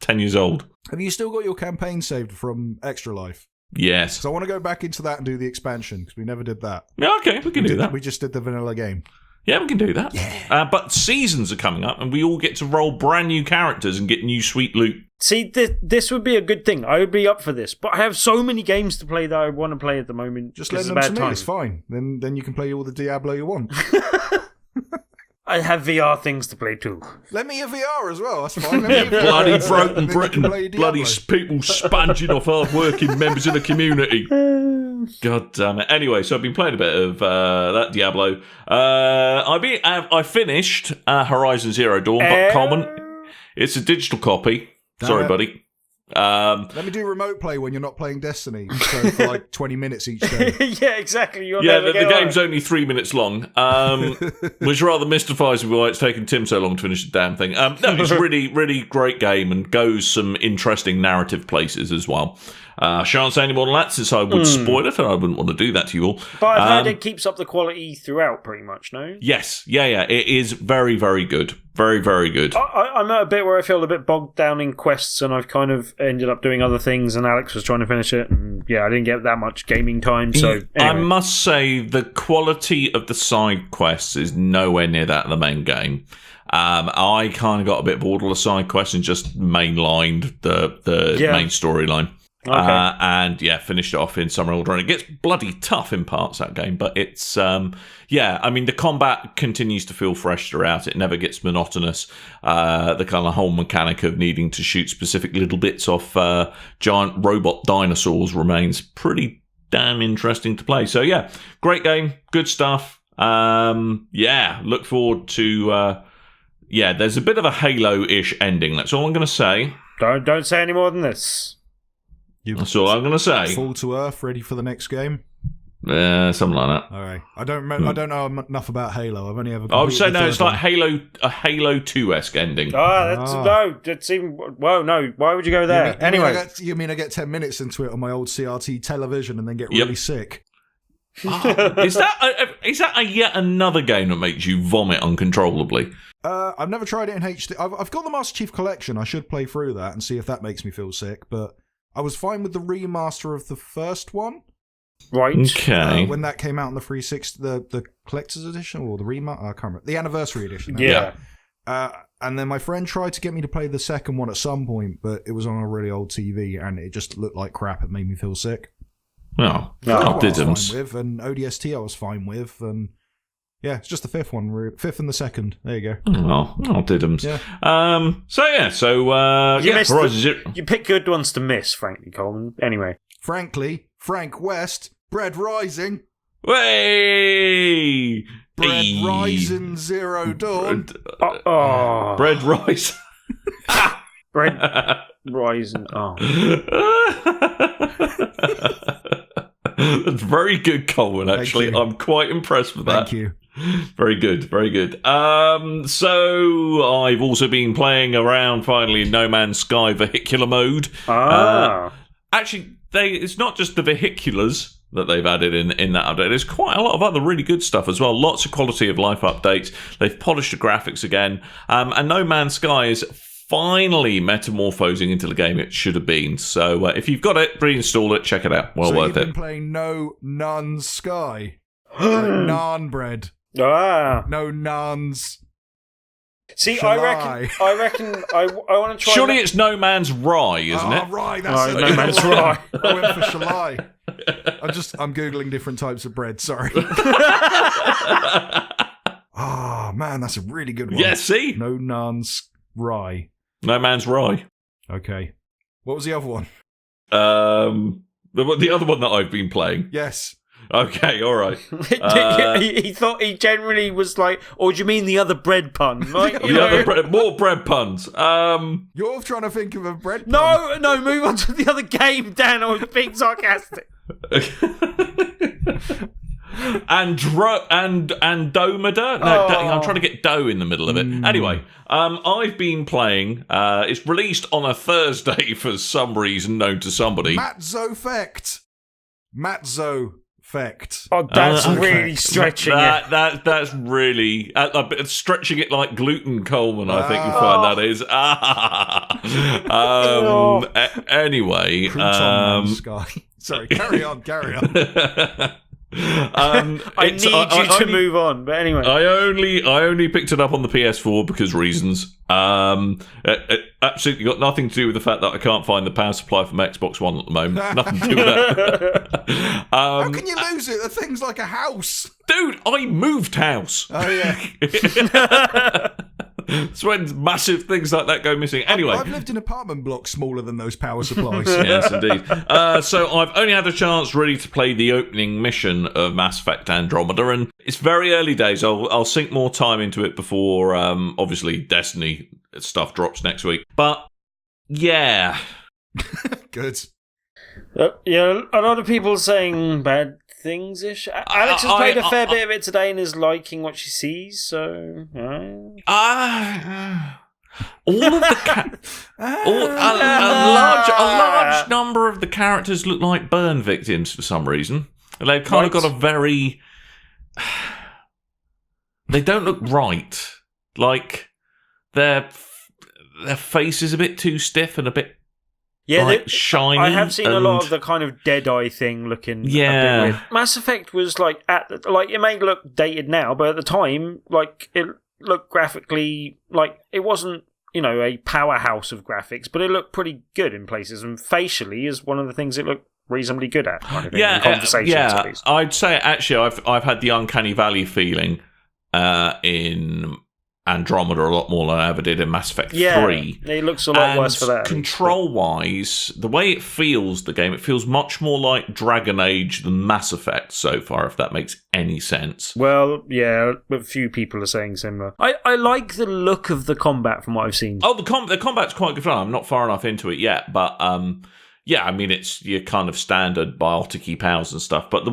[SPEAKER 3] 10 years old.
[SPEAKER 5] Have you still got your campaign saved from Extra Life?
[SPEAKER 3] Yes.
[SPEAKER 5] So I want to go back into that and do the expansion, because we never did that.
[SPEAKER 3] Yeah, okay, we can do that.
[SPEAKER 5] We just did the vanilla game.
[SPEAKER 3] Yeah, we can do that. Yeah. But seasons are coming up, and we all get to roll brand new characters and get new sweet loot.
[SPEAKER 4] See, this would be a good thing. I would be up for this, but I have so many games to play that I want to play at the moment.
[SPEAKER 5] Just lend them to me. It's fine. Then you can play all the Diablo you want.
[SPEAKER 4] I have VR things to play too.
[SPEAKER 5] Let me a VR as well. That's fine. Let me
[SPEAKER 3] bloody broken Britain. Bloody people sponging off hard-working members of the community. God damn it. Anyway, so I've been playing a bit of that Diablo. I finished Horizon Zero Dawn, but Coleman, it's a digital copy. Sorry, buddy.
[SPEAKER 5] Let me do remote play when you're not playing Destiny, so for like 20 minutes each day.
[SPEAKER 4] Yeah, exactly.
[SPEAKER 3] The game's only 3 minutes long, which rather mystifies me why it's taken Tim so long to finish the damn thing. No, it's a really, really great game and goes some interesting narrative places as well. Shan't say any more than that since I would spoil it, and I wouldn't want to do that to you all.
[SPEAKER 4] But I've heard it keeps up the quality throughout, pretty much, no?
[SPEAKER 3] Yes. Yeah. It is very, very good. Very, very good.
[SPEAKER 4] I'm at a bit where I feel a bit bogged down in quests, and I've kind of ended up doing other things, and Alex was trying to finish it, and I didn't get that much gaming time, so anyway.
[SPEAKER 3] I must say, the quality of the side quests is nowhere near that of the main game. I kind of got a bit bored of the side quests and just mainlined the main storyline.
[SPEAKER 4] Okay.
[SPEAKER 3] And finished it off in some order. And it gets bloody tough in parts, that game. But it's, the combat continues to feel fresh throughout. It never gets monotonous. The kind of whole mechanic of needing to shoot specific little bits off giant robot dinosaurs remains pretty damn interesting to play. So, great game. Good stuff. Look forward to... there's a bit of a Halo-ish ending. That's all I'm going to say.
[SPEAKER 4] Don't say any more than this.
[SPEAKER 3] That's all I'm going to say.
[SPEAKER 5] Fall to earth, ready for the next game?
[SPEAKER 3] Something like that.
[SPEAKER 5] All right. I don't know enough about Halo. I've only ever.
[SPEAKER 3] I would say no. It's like a Halo 2-esque ending.
[SPEAKER 4] That's even. Well, no. Why would you go there? Anyway,
[SPEAKER 5] you mean I get 10 minutes into it on my old CRT television and then get really sick?
[SPEAKER 3] Is that yet another game that makes you vomit uncontrollably?
[SPEAKER 5] I've never tried it in HD. I've got the Master Chief Collection. I should play through that and see if that makes me feel sick. But I was fine with the remaster of the first one.
[SPEAKER 4] Right.
[SPEAKER 3] Okay.
[SPEAKER 5] When that came out in the 360, the collector's edition or the remaster, I can't remember. The anniversary edition.
[SPEAKER 4] Yeah.
[SPEAKER 5] And then my friend tried to get me to play the second one at some point, but it was on a really old TV and it just looked like crap. It made me feel sick.
[SPEAKER 3] Oh,
[SPEAKER 5] I
[SPEAKER 3] I
[SPEAKER 5] was
[SPEAKER 3] didn't.
[SPEAKER 5] fine with, and ODST I was fine with, and yeah, it's just the fifth one, fifth and the second. There you go.
[SPEAKER 3] Oh, didn't.
[SPEAKER 5] Yeah.
[SPEAKER 4] You pick good ones to miss, frankly, Coleman. Anyway.
[SPEAKER 5] Frankly, Frank West, Bread Rising.
[SPEAKER 3] Way!
[SPEAKER 5] Bread Rising Zero Dawn.
[SPEAKER 3] Bread Rise.
[SPEAKER 4] Bread Rising. Oh.
[SPEAKER 3] That's very good, Coleman, actually. I'm quite impressed with that.
[SPEAKER 5] Thank you.
[SPEAKER 3] Very good, very good. So I've also been playing around finally in No Man's Sky vehicular mode. Actually, it's not just the vehiculars that they've added in that update. There's quite a lot of other really good stuff as well. Lots of quality of life updates. They've polished the graphics again. And No Man's Sky is finally metamorphosing into the game it should have been. So if you've got it, reinstall it, check it out. Well worth
[SPEAKER 5] it. So you've been
[SPEAKER 3] it.
[SPEAKER 5] playing No Naan Sky. Like naan bread.
[SPEAKER 4] No
[SPEAKER 5] naans.
[SPEAKER 4] See, I reckon I want to try.
[SPEAKER 3] Surely it's No Man's Rye, isn't it?
[SPEAKER 5] Right, that's
[SPEAKER 4] No Man's Rye.
[SPEAKER 5] I went for Shalai. I'm googling different types of bread. Sorry. Oh man, that's a really good one.
[SPEAKER 3] Yeah, see,
[SPEAKER 5] No Naan's Rye.
[SPEAKER 3] No Man's Rye.
[SPEAKER 5] Okay. What was the other one?
[SPEAKER 3] The other one that I've been playing.
[SPEAKER 5] Yes.
[SPEAKER 3] Okay, all right.
[SPEAKER 4] He thought he generally was like, or do you mean the other bread pun? Like,
[SPEAKER 3] more bread puns.
[SPEAKER 5] You're trying to think of a bread pun.
[SPEAKER 4] No, move on to the other game, Dan. I was being sarcastic.
[SPEAKER 3] Andromeda? No, I'm trying to get dough in the middle of it. Anyway, I've been playing. It's released on a Thursday for some reason known to somebody.
[SPEAKER 5] Matzo-fect.
[SPEAKER 4] Oh, that's really stretching it.
[SPEAKER 3] That's really stretching it like gluten, Coleman. I think you find that is. Anyway,
[SPEAKER 5] Sky. Sorry, carry on.
[SPEAKER 4] I need you to move on, but anyway,
[SPEAKER 3] I only picked it up on the PS4 because reasons. It absolutely got nothing to do with the fact that I can't find the power supply from Xbox One at the moment. Nothing to do with that.
[SPEAKER 5] How can you lose it? The thing's like a house,
[SPEAKER 3] dude. I moved house.
[SPEAKER 5] Oh yeah.
[SPEAKER 3] It's when massive things like that go missing. Anyway,
[SPEAKER 5] I've lived in apartment blocks smaller than those power supplies.
[SPEAKER 3] Yes, indeed. So I've only had a chance really to play the opening mission of Mass Effect Andromeda, and it's very early days. I'll sink more time into it before, obviously, Destiny stuff drops next week. But yeah,
[SPEAKER 5] good.
[SPEAKER 4] Yeah, a lot of people saying bad things-ish. Alex has played a fair bit of it today and is liking what she sees, so
[SPEAKER 3] all of the a large number of the characters look like burn victims for some reason. They've kind of got a very they don't look right. Like their face is a bit too stiff and a bit shiny.
[SPEAKER 4] I have seen a lot of the kind of Deadeye thing looking.
[SPEAKER 3] Yeah,
[SPEAKER 4] a bit weird. Mass Effect was like it may look dated now, but at the time, like it looked graphically like it wasn't a powerhouse of graphics, but it looked pretty good in places, and facially is one of the things it looked reasonably good at. Kind of in conversations, at least.
[SPEAKER 3] I'd say actually I've had the Uncanny Valley feeling in Andromeda a lot more than I ever did in Mass Effect 3.
[SPEAKER 4] It looks a lot worse for that.
[SPEAKER 3] Control-wise, the way it feels, the game, it feels much more like Dragon Age than Mass Effect so far, if that makes any sense.
[SPEAKER 4] Well, yeah, a few people are saying similar. I like the look of the combat from what I've seen.
[SPEAKER 3] Oh, the combat's quite good fun. I'm not far enough into it yet, but yeah, I mean, it's your kind of standard biotic-y powers and stuff. But the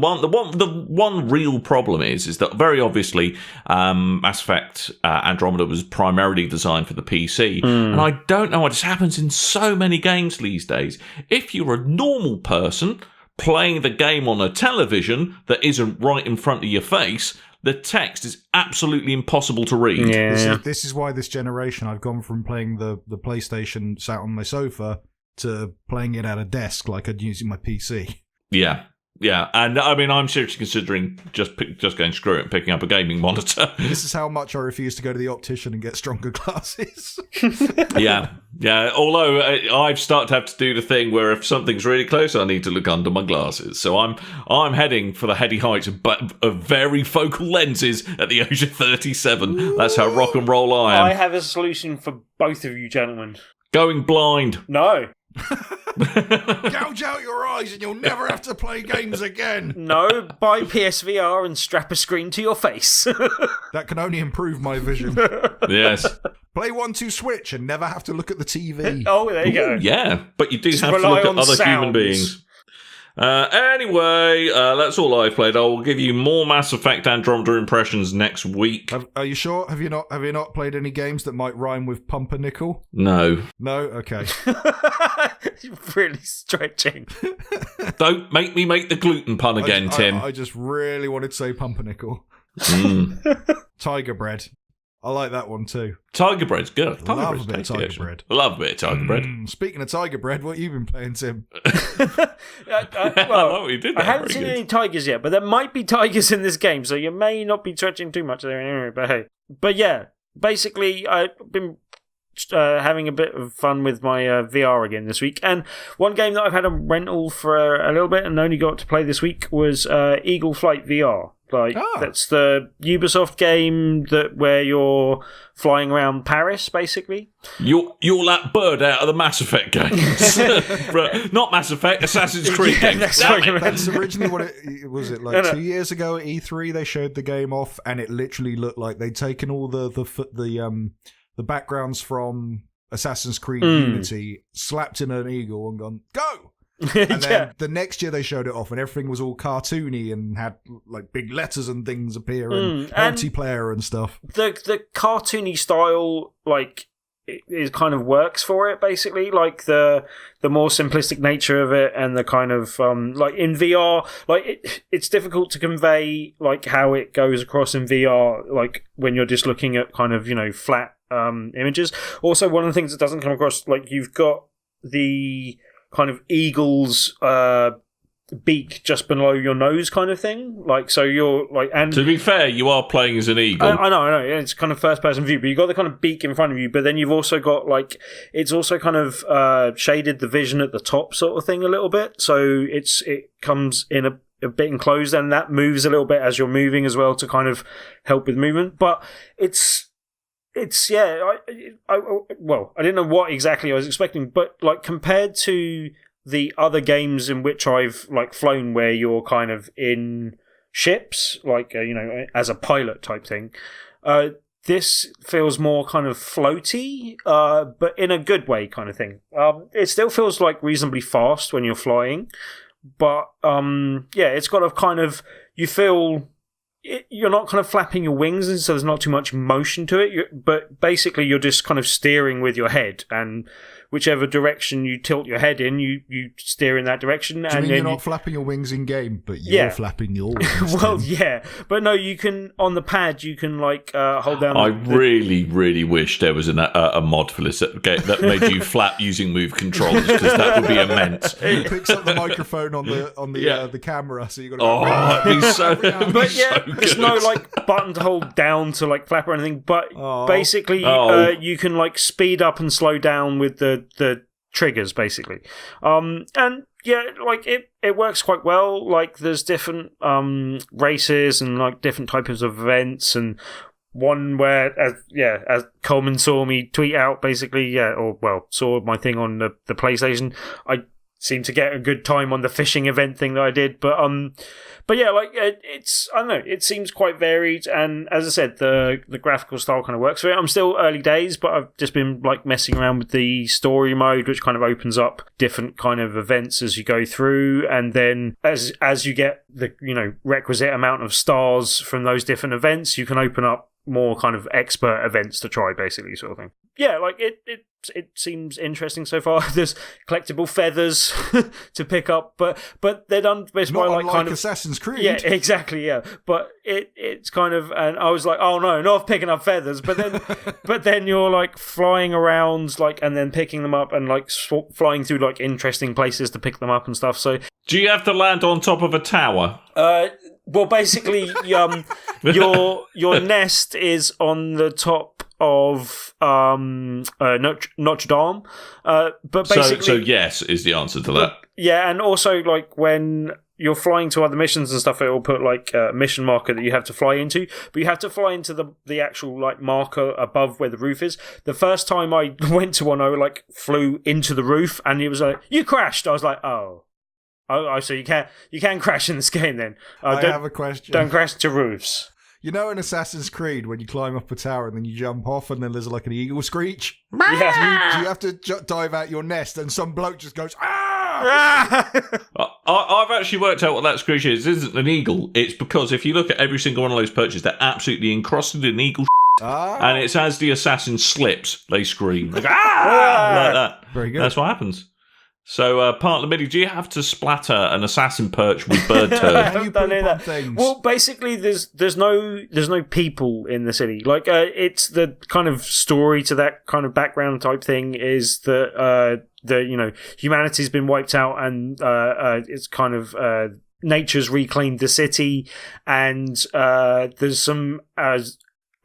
[SPEAKER 3] one real problem is that very obviously Mass Effect Andromeda was primarily designed for the PC. And I don't know what just happens in so many games these days. If you're a normal person playing the game on a television that isn't right in front of your face, the text is absolutely impossible to read.
[SPEAKER 4] Yeah.
[SPEAKER 5] This is why this generation I've gone from playing the PlayStation sat on my sofa to playing it at a desk like I'd using my PC.
[SPEAKER 3] Yeah. Yeah, and I mean, I'm seriously considering just going screw it and picking up a gaming monitor.
[SPEAKER 5] This is how much I refuse to go to the optician and get stronger glasses.
[SPEAKER 3] Yeah. Although I've started to have to do the thing where if something's really close, I need to look under my glasses. So I'm heading for the heady heights of very focal lenses at the age of 37. That's how rock and roll I am.
[SPEAKER 4] I have a solution for both of you gentlemen.
[SPEAKER 3] Going blind.
[SPEAKER 4] No.
[SPEAKER 5] Gouge out your eyes and you'll never have to play games again.
[SPEAKER 4] No, buy PSVR and strap a screen to your face.
[SPEAKER 5] That can only improve my vision.
[SPEAKER 3] Yes.
[SPEAKER 5] Play 1-2 Switch and never have to look at the TV.
[SPEAKER 4] Oh, there you go.
[SPEAKER 3] Yeah, but you do
[SPEAKER 4] Just
[SPEAKER 3] have to
[SPEAKER 4] rely
[SPEAKER 3] look at
[SPEAKER 4] on
[SPEAKER 3] other
[SPEAKER 4] sounds.
[SPEAKER 3] human beings. Anyway, that's all I've played. I will give you more Mass Effect Andromeda impressions next week.
[SPEAKER 5] Are you sure? Have you not played any games that might rhyme with pumpernickel?
[SPEAKER 3] No.
[SPEAKER 5] No? Okay.
[SPEAKER 4] Really stretching.
[SPEAKER 3] Don't make me make the gluten pun again, Tim.
[SPEAKER 5] I just really wanted to say pumpernickel. Tiger bread. I like that one too.
[SPEAKER 3] Tiger bread's good.
[SPEAKER 5] Love a bit of tiger bread.
[SPEAKER 3] I love a bit of tiger bread.
[SPEAKER 5] Speaking of tiger bread, what have you been playing, Tim?
[SPEAKER 3] Well, you did that.
[SPEAKER 4] I haven't
[SPEAKER 3] Very
[SPEAKER 4] seen
[SPEAKER 3] good.
[SPEAKER 4] any tigers yet, but there might be tigers in this game, so you may not be stretching too much there anyway, but hey. But yeah, basically, I've been having a bit of fun with my VR again this week, and one game that I've had a rental for a little bit and only got to play this week was Eagle Flight VR. That's the Ubisoft game where you're flying around Paris, basically.
[SPEAKER 3] You're that bird out of the Mass Effect games. Not Mass Effect, Assassin's Creed
[SPEAKER 4] Yeah,
[SPEAKER 3] games.
[SPEAKER 4] that's
[SPEAKER 3] Damn
[SPEAKER 4] what I
[SPEAKER 3] it.
[SPEAKER 4] meant.
[SPEAKER 5] That's originally what it was. It like 2 years ago at E3 they showed the game off, and it literally looked like they'd taken all the backgrounds from Assassin's Creed Unity, slapped in an eagle, and gone go. And then the next year they showed it off, and everything was all cartoony and had like big letters and things appear and multiplayer and stuff.
[SPEAKER 4] The cartoony style, it kind of works for it, basically. Like the more simplistic nature of it, and the kind of like in VR, it's difficult to convey like how it goes across in VR, like when you're just looking at kind of flat images. Also, one of the things that doesn't come across, like you've got the kind of eagle's beak just below your nose kind of thing, like, so you're like, and
[SPEAKER 3] To be fair, you are playing as an eagle.
[SPEAKER 4] I know it's kind of first person view, but you've got the kind of beak in front of you, but then you've also got like, it's also kind of shaded the vision at the top sort of thing a little bit, so it comes in a bit enclosed, and that moves a little bit as you're moving as well to kind of help with movement. But it's yeah, I didn't know what exactly I was expecting, but like compared to the other games in which I've like flown, where you're kind of in ships, like as a pilot type thing, this feels more kind of floaty, but in a good way kind of thing. It still feels like reasonably fast when you're flying, but yeah, it's got a kind of, you feel. You're not kind of flapping your wings, and so there's not too much motion to it, but basically you're just kind of steering with your head, and whichever direction you tilt your head in, you steer in that direction.
[SPEAKER 5] Do you
[SPEAKER 4] and
[SPEAKER 5] mean
[SPEAKER 4] then
[SPEAKER 5] you're not flapping your wings in game, but you're flapping your wings?
[SPEAKER 4] well, yeah, but no, you can on the pad. You can like hold down.
[SPEAKER 3] I really, really wish there was a mod for this that made you flap using move controls, because that would be immense.
[SPEAKER 5] It picks up the microphone on the camera, so you got to.
[SPEAKER 3] Oh, it'd be so.
[SPEAKER 4] But yeah,
[SPEAKER 3] so
[SPEAKER 4] there's
[SPEAKER 3] good.
[SPEAKER 4] no like button to hold down to like flap or anything. But basically, you can like speed up and slow down with the triggers, basically. And yeah, like it works quite well. Like there's different races and like different types of events, and one where as Coleman saw me tweet out, basically, saw my thing on the PlayStation, I seemed to get a good time on the fishing event thing that I did, but yeah, like it's, I don't know, it seems quite varied, and as I said, the graphical style kind of works for it. I'm still early days, but I've just been like messing around with the story mode, which kind of opens up different kind of events as you go through, and then as you get the requisite amount of stars from those different events, you can open up more kind of expert events to try, basically, sort of thing. Yeah, like it seems interesting so far. There's collectible feathers to pick up, but they're done basically
[SPEAKER 5] Not
[SPEAKER 4] like
[SPEAKER 5] unlike
[SPEAKER 4] kind of
[SPEAKER 5] Assassin's Creed.
[SPEAKER 4] Yeah, exactly. Yeah, but it's kind of, and I was like, oh no, not picking up feathers. But then you're like flying around, like, and then picking them up and like flying through like interesting places to pick them up and stuff. So
[SPEAKER 3] do you have to land on top of a tower?
[SPEAKER 4] Well, basically, your nest is on the top of Notre Dame, but basically,
[SPEAKER 3] so yes is the answer to that.
[SPEAKER 4] Yeah, and also like when you're flying to other missions and stuff, it will put like a mission marker that you have to fly into, but you have to fly into the actual like marker above where the roof is. The first time I went to one, I like flew into the roof, and it was like, you crashed. I was like, oh, so you can crash in this game then.
[SPEAKER 5] I have a question.
[SPEAKER 4] Don't crash to roofs.
[SPEAKER 5] You know in Assassin's Creed when you climb up a tower and then you jump off and then there's like an eagle screech?
[SPEAKER 4] Yeah.
[SPEAKER 5] Do you have to dive out your nest and some bloke just goes, ah!
[SPEAKER 3] I've actually worked out what that screech is. It isn't an eagle. It's because if you look at every single one of those perches, they're absolutely encrusted in eagle and it's as the assassin slips, they scream. Like, like that.
[SPEAKER 5] Very good.
[SPEAKER 3] That's what happens. So, part of the do you have to splatter an assassin perch with bird turd?
[SPEAKER 5] Can you
[SPEAKER 4] Don't
[SPEAKER 5] poop
[SPEAKER 4] know
[SPEAKER 5] on
[SPEAKER 4] that.
[SPEAKER 5] things?
[SPEAKER 4] Well, basically, there's no people in the city. Like, it's the kind of story to that kind of background type thing is that humanity's been wiped out, and it's kind of nature's reclaimed the city, and there's some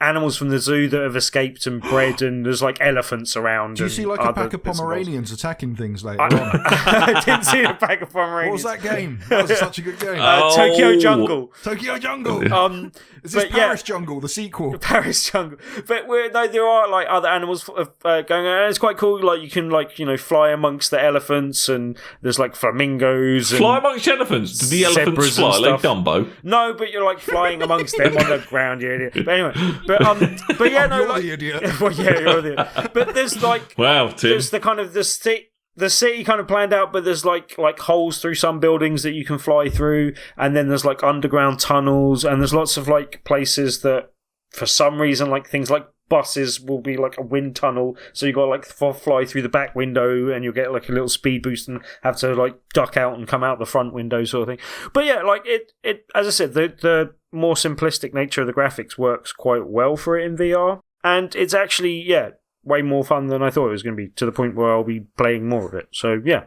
[SPEAKER 4] animals from the zoo that have escaped and bred, and there's like elephants around.
[SPEAKER 5] Do you see like a pack of Pomeranians attacking things later on?
[SPEAKER 4] I didn't see a pack of Pomeranians.
[SPEAKER 5] What was that game? That was such a good game.
[SPEAKER 4] Tokyo Jungle.
[SPEAKER 5] Tokyo Jungle. Is this Paris Jungle, the sequel?
[SPEAKER 4] Paris Jungle. But there are like other animals going on. It's quite cool. Like you can fly amongst the elephants, and there's like flamingos.
[SPEAKER 3] Fly amongst elephants? Do the elephants fly like Dumbo?
[SPEAKER 4] No, but you're like flying amongst them on the ground. You idiot. But anyway, but yeah, no,
[SPEAKER 5] you're
[SPEAKER 4] like,
[SPEAKER 5] the idiot.
[SPEAKER 4] Well, yeah, you're the idiot. But there's like,
[SPEAKER 3] wow, Tim.
[SPEAKER 4] There's the kind of the city kind of planned out, but there's like holes through some buildings that you can fly through, and then there's like underground tunnels, and there's lots of like places that for some reason like things like buses will be like a wind tunnel, so you got to like fly through the back window, and you'll get like a little speed boost and have to like duck out and come out the front window sort of thing. But yeah, like it as I said, the more simplistic nature of the graphics works quite well for it in VR, and it's actually way more fun than I thought it was going to be, to the point where I'll be playing more of it. So yeah.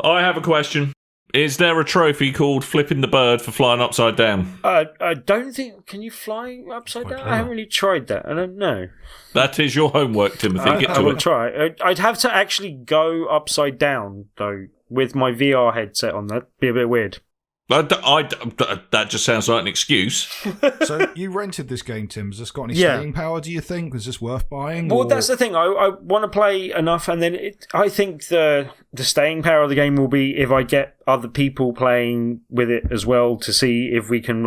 [SPEAKER 3] I have a question. Is there a trophy called flipping the bird for flying upside down?
[SPEAKER 4] I don't think. Can you fly upside down? I haven't really tried that. I don't know.
[SPEAKER 3] That is your homework, Timothy. Get
[SPEAKER 4] I
[SPEAKER 3] to
[SPEAKER 4] will
[SPEAKER 3] it.
[SPEAKER 4] try. I'd have to actually go upside down though with my VR headset on. That'd be a bit weird.
[SPEAKER 3] That just sounds like an excuse.
[SPEAKER 5] So you rented this game, Tim. Has this got any staying power, do you think? Is this worth buying?
[SPEAKER 4] Well, that's the thing. I want to play enough, and then I think the staying power of the game will be if I get other people playing with it as well, to see if we can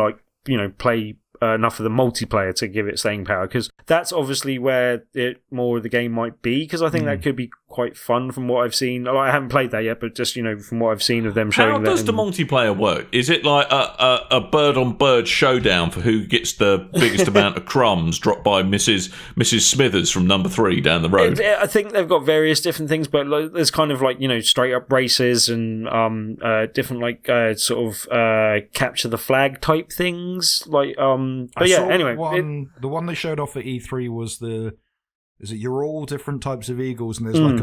[SPEAKER 4] play enough of the multiplayer to give it staying power, because that's obviously where more of the game might be, because I think that could be quite fun from what I've seen. I haven't played that yet, but just from what I've seen of them showing.
[SPEAKER 3] How does the multiplayer work? Is it like a bird on bird showdown for who gets the biggest amount of crumbs dropped by Mrs. Smithers from number 3 down the road?
[SPEAKER 4] I think they've got various different things, but there's kind of straight up races and different capture the flag type things
[SPEAKER 5] the one they showed off at E3 was you're all different types of eagles, and there's like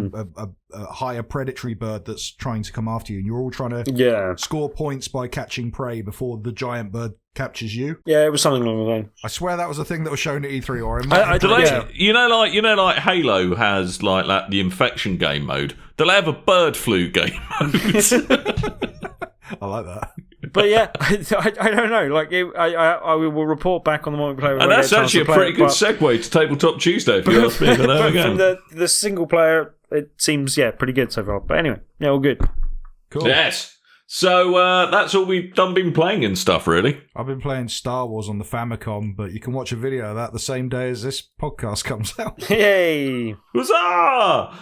[SPEAKER 5] a higher predatory bird that's trying to come after you, and you're all trying to score points by catching prey before the giant bird captures you.
[SPEAKER 4] Yeah, it was something along the line.
[SPEAKER 5] I swear that was a thing that was shown at E3, or
[SPEAKER 3] like Halo has like that, the infection game mode. They'll have a bird flu game mode.
[SPEAKER 5] I like that.
[SPEAKER 4] But yeah, I don't know. Like, I will report back on the multiplayer.
[SPEAKER 3] And that's actually a pretty good segue to Tabletop Tuesday, if you ask me.
[SPEAKER 4] But from the single player, it seems pretty good so far. But anyway, all good.
[SPEAKER 5] Cool.
[SPEAKER 3] Yes. So that's all we've been playing and stuff, really.
[SPEAKER 5] I've been playing Star Wars on the Famicom, but you can watch a video of that the same day as this podcast comes out.
[SPEAKER 4] Yay!
[SPEAKER 3] Huzzah!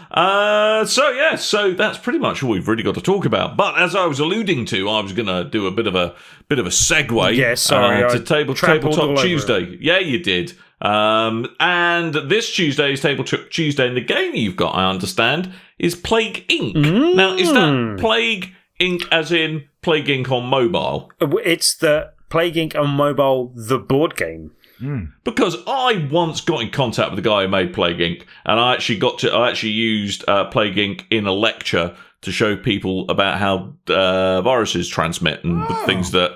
[SPEAKER 3] So that's pretty much all we've really got to talk about. But as I was alluding to, I was going to do a bit of a segue.
[SPEAKER 4] Yeah, sorry,
[SPEAKER 3] to Tabletop Tuesday. Yeah, you did. And this Tuesday is Tabletop Tuesday, and the game you've got, I understand, is Plague Inc. Now, is that Plague Inc. as in Plague Inc. on mobile?
[SPEAKER 4] It's the Plague Inc. on mobile, the board game.
[SPEAKER 3] Because I once got in contact with the guy who made Plague Inc. and I actually used Plague Inc. in a lecture to show people about how viruses transmit and things that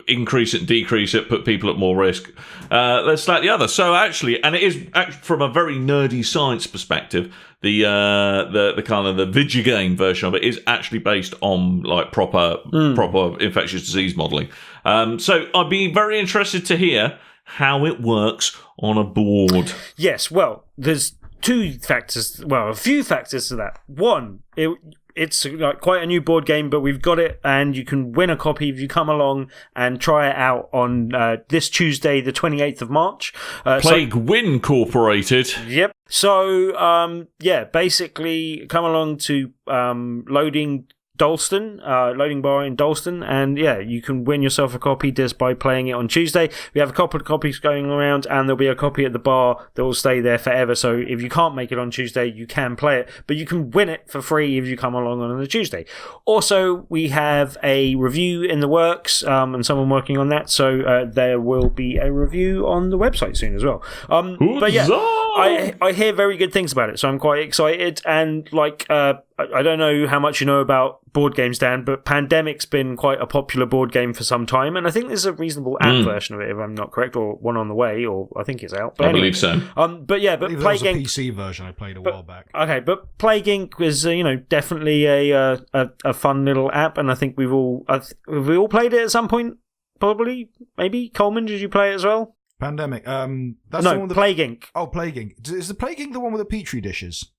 [SPEAKER 3] increase it and decrease it, put people at more risk. Let's start the other. So actually, and it is from a very nerdy science perspective, the kind of the video game version of it is actually based on like proper infectious disease modelling. So I'd be very interested to hear how it works on a board.
[SPEAKER 4] Yes, well, there's a few factors to that. One, it's like quite a new board game, but we've got it, and you can win a copy if you come along and try it out on this Tuesday, the 28th of March.
[SPEAKER 3] Plague Win Corporated.
[SPEAKER 4] Yep. So, basically come along to Loading Bar in Dalston, and you can win yourself a copy just by playing it on Tuesday. We have a couple of copies going around, and there'll be a copy at the bar that will stay there forever. So if you can't make it on Tuesday, you can play it, but you can win it for free if you come along on the Tuesday. Also, we have a review in the works, and someone working on that, so there will be a review on the website soon as well. But yeah, I hear very good things about it, so I'm quite excited. And I don't know how much you know about board games, Dan, but Pandemic's been quite a popular board game for some time, and I think there's a reasonable app version of it, if I'm not correct, or one on the way, or I think it's out. But
[SPEAKER 3] I believe so.
[SPEAKER 4] But Plague Inc.
[SPEAKER 5] a PC version I played a while back.
[SPEAKER 4] Okay, but Plague Inc. was definitely a fun little app, and I think have we all played it at some point? Probably, maybe. Coleman, did you play it as well?
[SPEAKER 5] Pandemic. That's
[SPEAKER 4] no,
[SPEAKER 5] the one with
[SPEAKER 4] Plague Inc.
[SPEAKER 5] Oh, Plague Inc. Is the Plague Inc. the one with the petri dishes?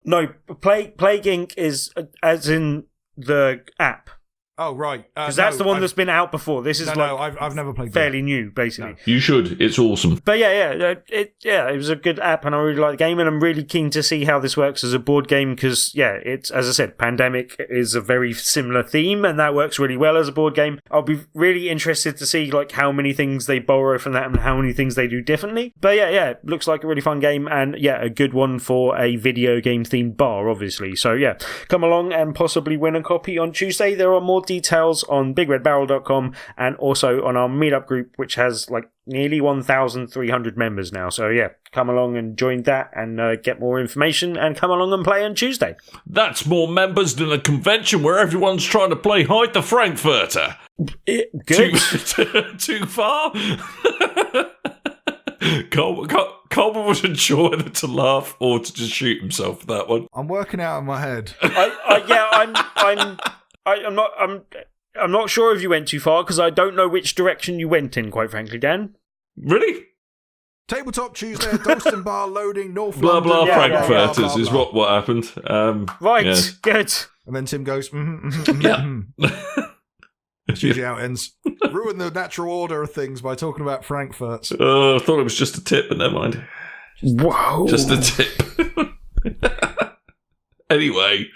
[SPEAKER 4] No, Plague Inc. is as in the app.
[SPEAKER 5] Oh, right.
[SPEAKER 4] Because that's the one that's been out before. This is
[SPEAKER 5] I've never played
[SPEAKER 4] fairly new, basically.
[SPEAKER 3] No. You should. It's awesome.
[SPEAKER 4] But it was a good app, and I really like the game, and I'm really keen to see how this works as a board game, because, it's, as I said, Pandemic is a very similar theme, and that works really well as a board game. I'll be really interested to see, how many things they borrow from that and how many things they do differently. But it looks like a really fun game, and, a good one for a video game-themed bar, obviously. So, come along and possibly win a copy on Tuesday. There are more details on BigRedBarel.com and also on our meetup group, which has nearly 1,300 members now. So come along and join that and get more information, and come along and play on Tuesday.
[SPEAKER 3] That's more members than a convention where everyone's trying to play Hide the Frankfurter.
[SPEAKER 4] Good.
[SPEAKER 3] Too far? Coleman wasn't sure whether to laugh or to just shoot himself for that one.
[SPEAKER 5] I'm working out in my head.
[SPEAKER 4] I'm not sure if you went too far, because I don't know which direction you went in, quite frankly, Dan.
[SPEAKER 3] Really?
[SPEAKER 5] Tabletop Tuesday at Dalston Bar, Loading, North
[SPEAKER 3] blah,
[SPEAKER 5] London.
[SPEAKER 3] blah, Frankfurters is what happened.
[SPEAKER 4] Right,
[SPEAKER 3] yes.
[SPEAKER 4] Good.
[SPEAKER 5] And then Tim goes,
[SPEAKER 3] yeah.
[SPEAKER 5] That's usually how it ends. Ruin the natural order of things by talking about Frankfurts.
[SPEAKER 3] I thought it was just a tip, but never mind.
[SPEAKER 4] Whoa.
[SPEAKER 3] Just a tip. Anyway,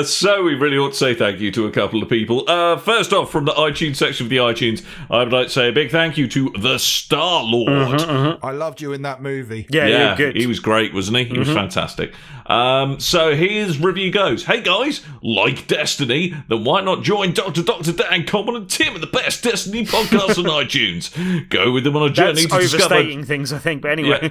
[SPEAKER 3] so we really ought to say thank you to a couple of people. First off, from the iTunes section of the iTunes, I would like to say a big thank you to the Star-Lord.
[SPEAKER 5] I loved you in that movie.
[SPEAKER 4] Yeah, good.
[SPEAKER 3] He was great, wasn't he? He was fantastic. So his review goes, hey guys, like Destiny, then why not join Dr. Dan, Coleman and Tim at the best Destiny podcast on iTunes? Go with them on a journey
[SPEAKER 4] That's
[SPEAKER 3] to discover...
[SPEAKER 4] overstating things, I think, but anyway.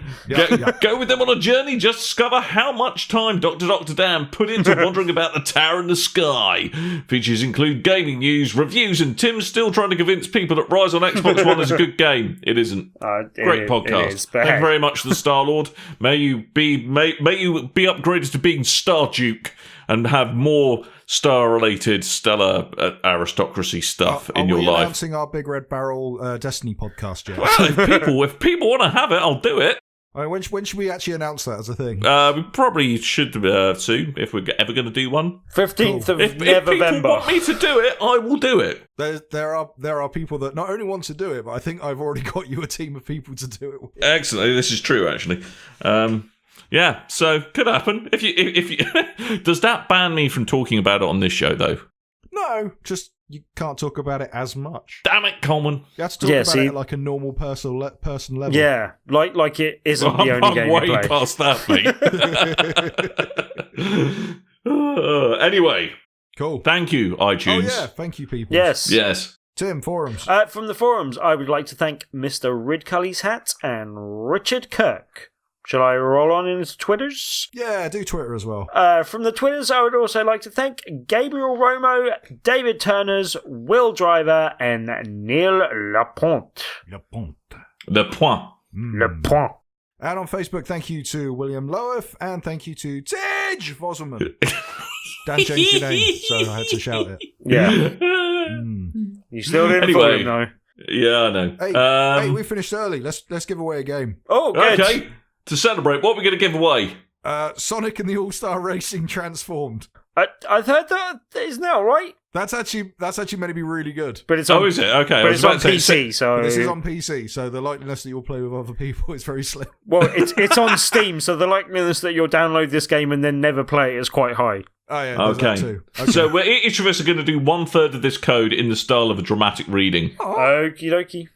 [SPEAKER 3] Go with them on a journey, just discover how much time Dr. Dan put into wandering about the tower in the sky. Features include gaming news, reviews, and Tim's still trying to convince people that Rise on Xbox One is a good game. It isn't. Great podcast.
[SPEAKER 4] It is,
[SPEAKER 3] Thank you very much, the Star-Lord. May you be upgraded to being Star Duke and have more star-related stellar aristocracy stuff in your life. Are we
[SPEAKER 5] announcing our Big Red Barrel Destiny podcast yet?
[SPEAKER 3] Well, if people want to have it, I'll do it.
[SPEAKER 5] I mean, when should we actually announce that as a thing?
[SPEAKER 3] We probably should soon, if we're ever going to do one.
[SPEAKER 4] 15th of
[SPEAKER 3] If
[SPEAKER 4] November.
[SPEAKER 3] people want me to do it, I will do it.
[SPEAKER 5] There are people that not only want to do it, but I think I've already got you a team of people to do it with.
[SPEAKER 3] Excellent. This is true, actually. Yeah, so could happen. If you does that ban me from talking about it on this show, though?
[SPEAKER 5] No, just you can't talk about it as much.
[SPEAKER 3] Damn it, Coleman.
[SPEAKER 5] You have to talk about it at like a normal person level.
[SPEAKER 4] Yeah, like it isn't the only game
[SPEAKER 3] I'm
[SPEAKER 4] you
[SPEAKER 3] way
[SPEAKER 4] play.
[SPEAKER 3] past that, mate. Anyway,
[SPEAKER 5] Cool.
[SPEAKER 3] thank you, iTunes.
[SPEAKER 5] Oh yeah, thank you, people.
[SPEAKER 3] Yes.
[SPEAKER 5] Tim, forums.
[SPEAKER 4] From the forums, I would like to thank Mr. Ridcully's Hat and Richard Kirk. Shall I roll on into Twitters?
[SPEAKER 5] Yeah, do Twitter as well.
[SPEAKER 4] From the Twitters, I would also like to thank Gabriel Romo, David Turners, Will Driver, and Neil Lapointe.
[SPEAKER 3] The point.
[SPEAKER 4] Lapointe.
[SPEAKER 5] And on Facebook, thank you to William Loeth, and thank you to Tidge Vosselman. Dan changed your name, so I had to shout it.
[SPEAKER 4] Yeah. You still didn't follow him, though.
[SPEAKER 3] Yeah, I know.
[SPEAKER 5] Hey, we finished early. Let's give away a game.
[SPEAKER 4] Oh, good.
[SPEAKER 3] Okay. To celebrate, what are we going to give away?
[SPEAKER 5] Sonic and the All-Star Racing Transformed.
[SPEAKER 4] I've heard that isn't that all right?
[SPEAKER 5] That's actually meant to be really good.
[SPEAKER 4] But it's on,
[SPEAKER 3] is it? Okay.
[SPEAKER 4] But it's on PC, so
[SPEAKER 5] But this is on PC, so the likeliness that you'll play with other people is very slim.
[SPEAKER 4] well, it's on Steam, so the likeliness that you'll download this game and then never play it is quite high.
[SPEAKER 5] Oh yeah, there's that
[SPEAKER 3] Okay.
[SPEAKER 5] too. Okay.
[SPEAKER 3] So each of us are going to do 1/3 of this code in the style of a dramatic reading.
[SPEAKER 4] Okie dokie.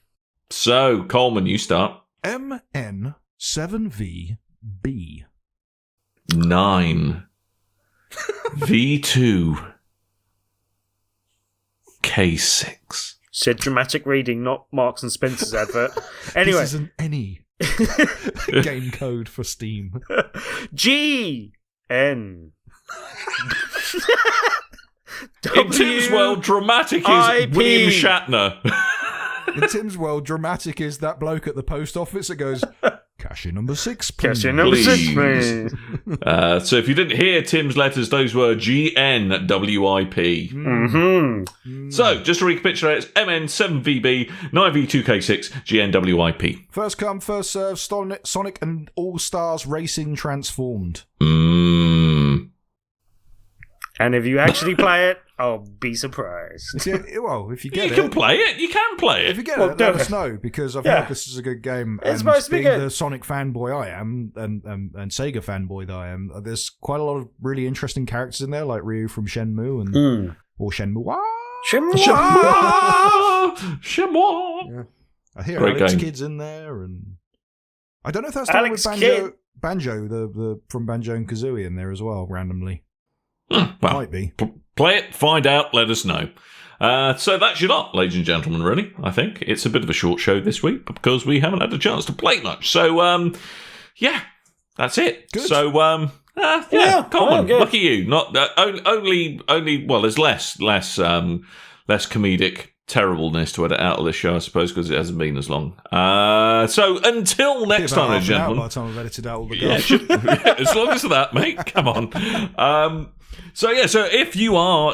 [SPEAKER 3] So, Coleman, you start.
[SPEAKER 5] MN7VB.
[SPEAKER 3] 9 V2 K6.
[SPEAKER 4] Said dramatic reading, not Marks and Spencer's advert. Anyway,
[SPEAKER 5] This isn't any game code for Steam.
[SPEAKER 4] GN.
[SPEAKER 3] In Tim's world, dramatic is
[SPEAKER 4] IP.
[SPEAKER 3] William Shatner.
[SPEAKER 5] In Tim's world, dramatic is that bloke at the post office that goes, cash in number 6, please.
[SPEAKER 4] Cash in number 6,
[SPEAKER 3] Please.
[SPEAKER 4] please.
[SPEAKER 3] So if you didn't hear Tim's letters, those were GNWIP.
[SPEAKER 4] Mm-hmm.
[SPEAKER 3] So, just to recapitulate, it's MN7VB, 9V2K6, GNWIP.
[SPEAKER 5] First come, first serve, Sonic and All-Stars Racing Transformed.
[SPEAKER 4] And if you actually play it, I'll be surprised.
[SPEAKER 5] Well, if you get
[SPEAKER 3] You
[SPEAKER 5] it...
[SPEAKER 3] can play it. You can play
[SPEAKER 5] If
[SPEAKER 3] it.
[SPEAKER 5] you get
[SPEAKER 4] Well,
[SPEAKER 5] it, let us know, because I've heard this is a good game.
[SPEAKER 4] It's
[SPEAKER 5] and
[SPEAKER 4] supposed to be
[SPEAKER 5] being
[SPEAKER 4] good.
[SPEAKER 5] the Sonic fanboy I am, and Sega fanboy that I am, there's quite a lot of really interesting characters in there, like Ryu from Shenmue, and or Shenmue.
[SPEAKER 3] Chamois.
[SPEAKER 5] I hear
[SPEAKER 3] Great
[SPEAKER 5] Alex
[SPEAKER 3] game.
[SPEAKER 5] Kidd's in there, and I don't know if that's done with
[SPEAKER 4] Alex Kidd.
[SPEAKER 5] Banjo, the from Banjo and Kazooie in there as well, randomly.
[SPEAKER 3] Well,
[SPEAKER 5] Might be.
[SPEAKER 3] play it, find out, let us know. So that's your lot, ladies and gentlemen, really, I think. It's a bit of a short show this week because we haven't had a chance to play much. So, yeah, that's it.
[SPEAKER 5] Good.
[SPEAKER 3] So, Coleman,
[SPEAKER 4] good.
[SPEAKER 3] lucky you. Not only. Well, there's less comedic terribleness to edit out of this show, I suppose, because it hasn't been as long. So until next time, ladies and gentlemen.
[SPEAKER 5] By the time I've edited out all the
[SPEAKER 3] Yeah, as long as that, mate. Come on. So if you are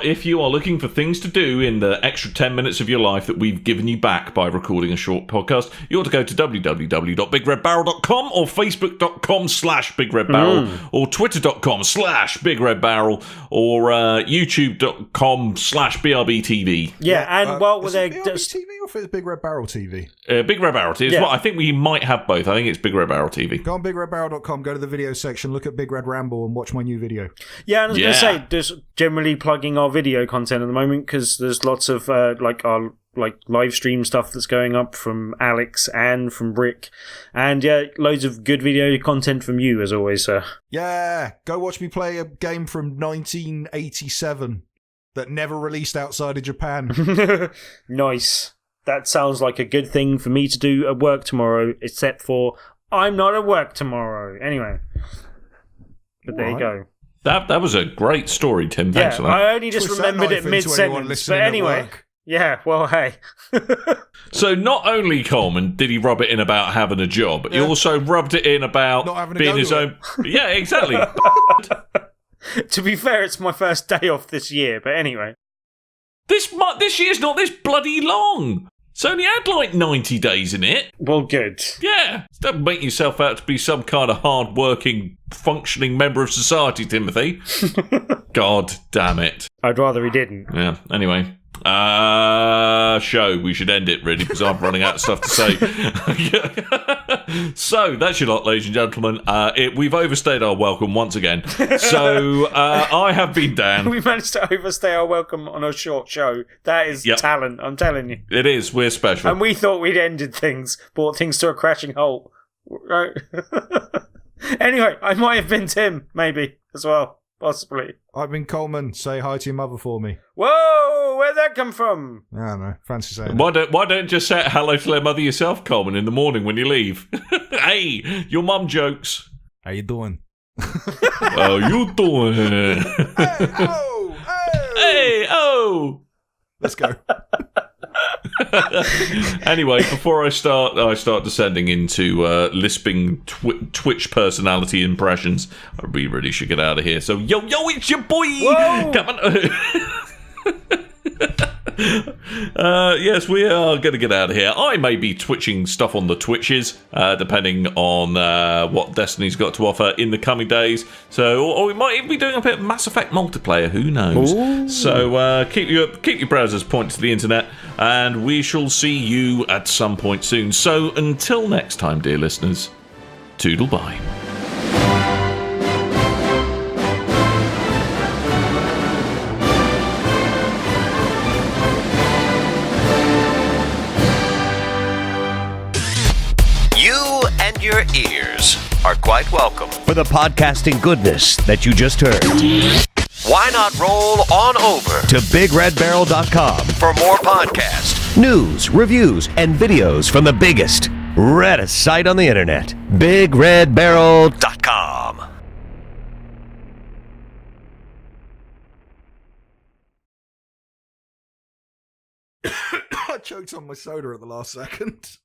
[SPEAKER 3] looking for things to do in the extra 10 minutes of your life that we've given you back by recording a short podcast, you ought to go to www.bigredbarel.com or facebook.com/bigredbarel or twitter.com/bigredbarel or youtube.com/brbtv.
[SPEAKER 4] Yeah, and while we're
[SPEAKER 5] is
[SPEAKER 4] there,
[SPEAKER 5] it BRB TV or is it Big Red Barrel TV?
[SPEAKER 3] Big Red Barrel TV.
[SPEAKER 4] Yeah.
[SPEAKER 3] Well, I think we might have both. I think it's Big Red Barrel TV.
[SPEAKER 5] Go on bigredbarrel.com, go to the video section, look at Big Red Ramble, and watch my new video.
[SPEAKER 4] yeah, and I was going to
[SPEAKER 3] Yeah.
[SPEAKER 4] say, just generally plugging our video content at the moment because there's lots of like our live stream stuff that's going up from Alex and from Brick, and yeah, loads of good video content from you as always, sir.
[SPEAKER 5] Yeah, go watch me play a game from 1987 that never released outside of Japan.
[SPEAKER 4] Nice. That sounds like a good thing for me to do at work tomorrow, except for I'm not at work tomorrow. Anyway, but there you go.
[SPEAKER 3] That was a great story, Tim. Thanks for that.
[SPEAKER 4] I only just
[SPEAKER 5] Twist that
[SPEAKER 4] remembered it
[SPEAKER 5] knife into anyone
[SPEAKER 4] mid-sentence.
[SPEAKER 5] listening
[SPEAKER 4] But
[SPEAKER 5] at
[SPEAKER 4] anyway,
[SPEAKER 5] work.
[SPEAKER 4] yeah, well, hey.
[SPEAKER 3] So not only, Coleman, did he rub it in about having a job, he also rubbed it in about
[SPEAKER 5] Not having a
[SPEAKER 3] being
[SPEAKER 5] go
[SPEAKER 3] his
[SPEAKER 5] to
[SPEAKER 3] own... Yeah, exactly.
[SPEAKER 4] To be fair, it's my first day off this year, but anyway.
[SPEAKER 3] This year's not this bloody long. It's only had like 90 days in it.
[SPEAKER 4] Well, good.
[SPEAKER 3] Yeah. Don't make yourself out to be some kind of hard-working, functioning member of society, Timothy. God damn it.
[SPEAKER 4] I'd rather he didn't.
[SPEAKER 3] Yeah, anyway. Show. We should end it, really, because I'm running out of stuff to say. So, that's your lot, ladies and gentlemen. We've overstayed our welcome once again. So, I have been Dan.
[SPEAKER 4] We managed to overstay our welcome on a short show. That is talent, I'm telling you.
[SPEAKER 3] It is. We're special.
[SPEAKER 4] And we thought we'd ended things, brought things to a crashing halt. Right? Anyway, I might have been Tim, maybe, as well. Possibly.
[SPEAKER 5] I've been Coleman. Say hi to your mother for me.
[SPEAKER 4] Whoa! Where'd that come from?
[SPEAKER 5] I don't know. Fancy saying
[SPEAKER 3] Why don't you just say hello to their mother yourself, Coleman, in the morning when you leave? Hey, your mum jokes.
[SPEAKER 5] How you doing?
[SPEAKER 3] How you doing?
[SPEAKER 5] Hey, oh!
[SPEAKER 3] Hey, oh!
[SPEAKER 5] Let's go.
[SPEAKER 3] Anyway, before I start descending into lisping Twitch personality impressions. We really should get out of here. So, yo, it's your boy!
[SPEAKER 4] Whoa!
[SPEAKER 3] Come on. Yes, we are going to get out of here. I may be twitching stuff on the Twitches, depending on what Destiny's got to offer in the coming days. So, or we might even be doing a bit of Mass Effect multiplayer. Who knows? Ooh. So, keep your browsers pointed to the internet, and we shall see you at some point soon. So, until next time, dear listeners, toodle bye.
[SPEAKER 2] Your ears are quite welcome
[SPEAKER 6] for the podcasting goodness that you just heard.
[SPEAKER 2] Why not roll on over
[SPEAKER 6] to BigRedBarel.com
[SPEAKER 2] for more podcasts,
[SPEAKER 6] news, reviews, and videos from the biggest, reddest site on the internet, BigRedBarel.com.
[SPEAKER 5] I choked on my soda at the last second.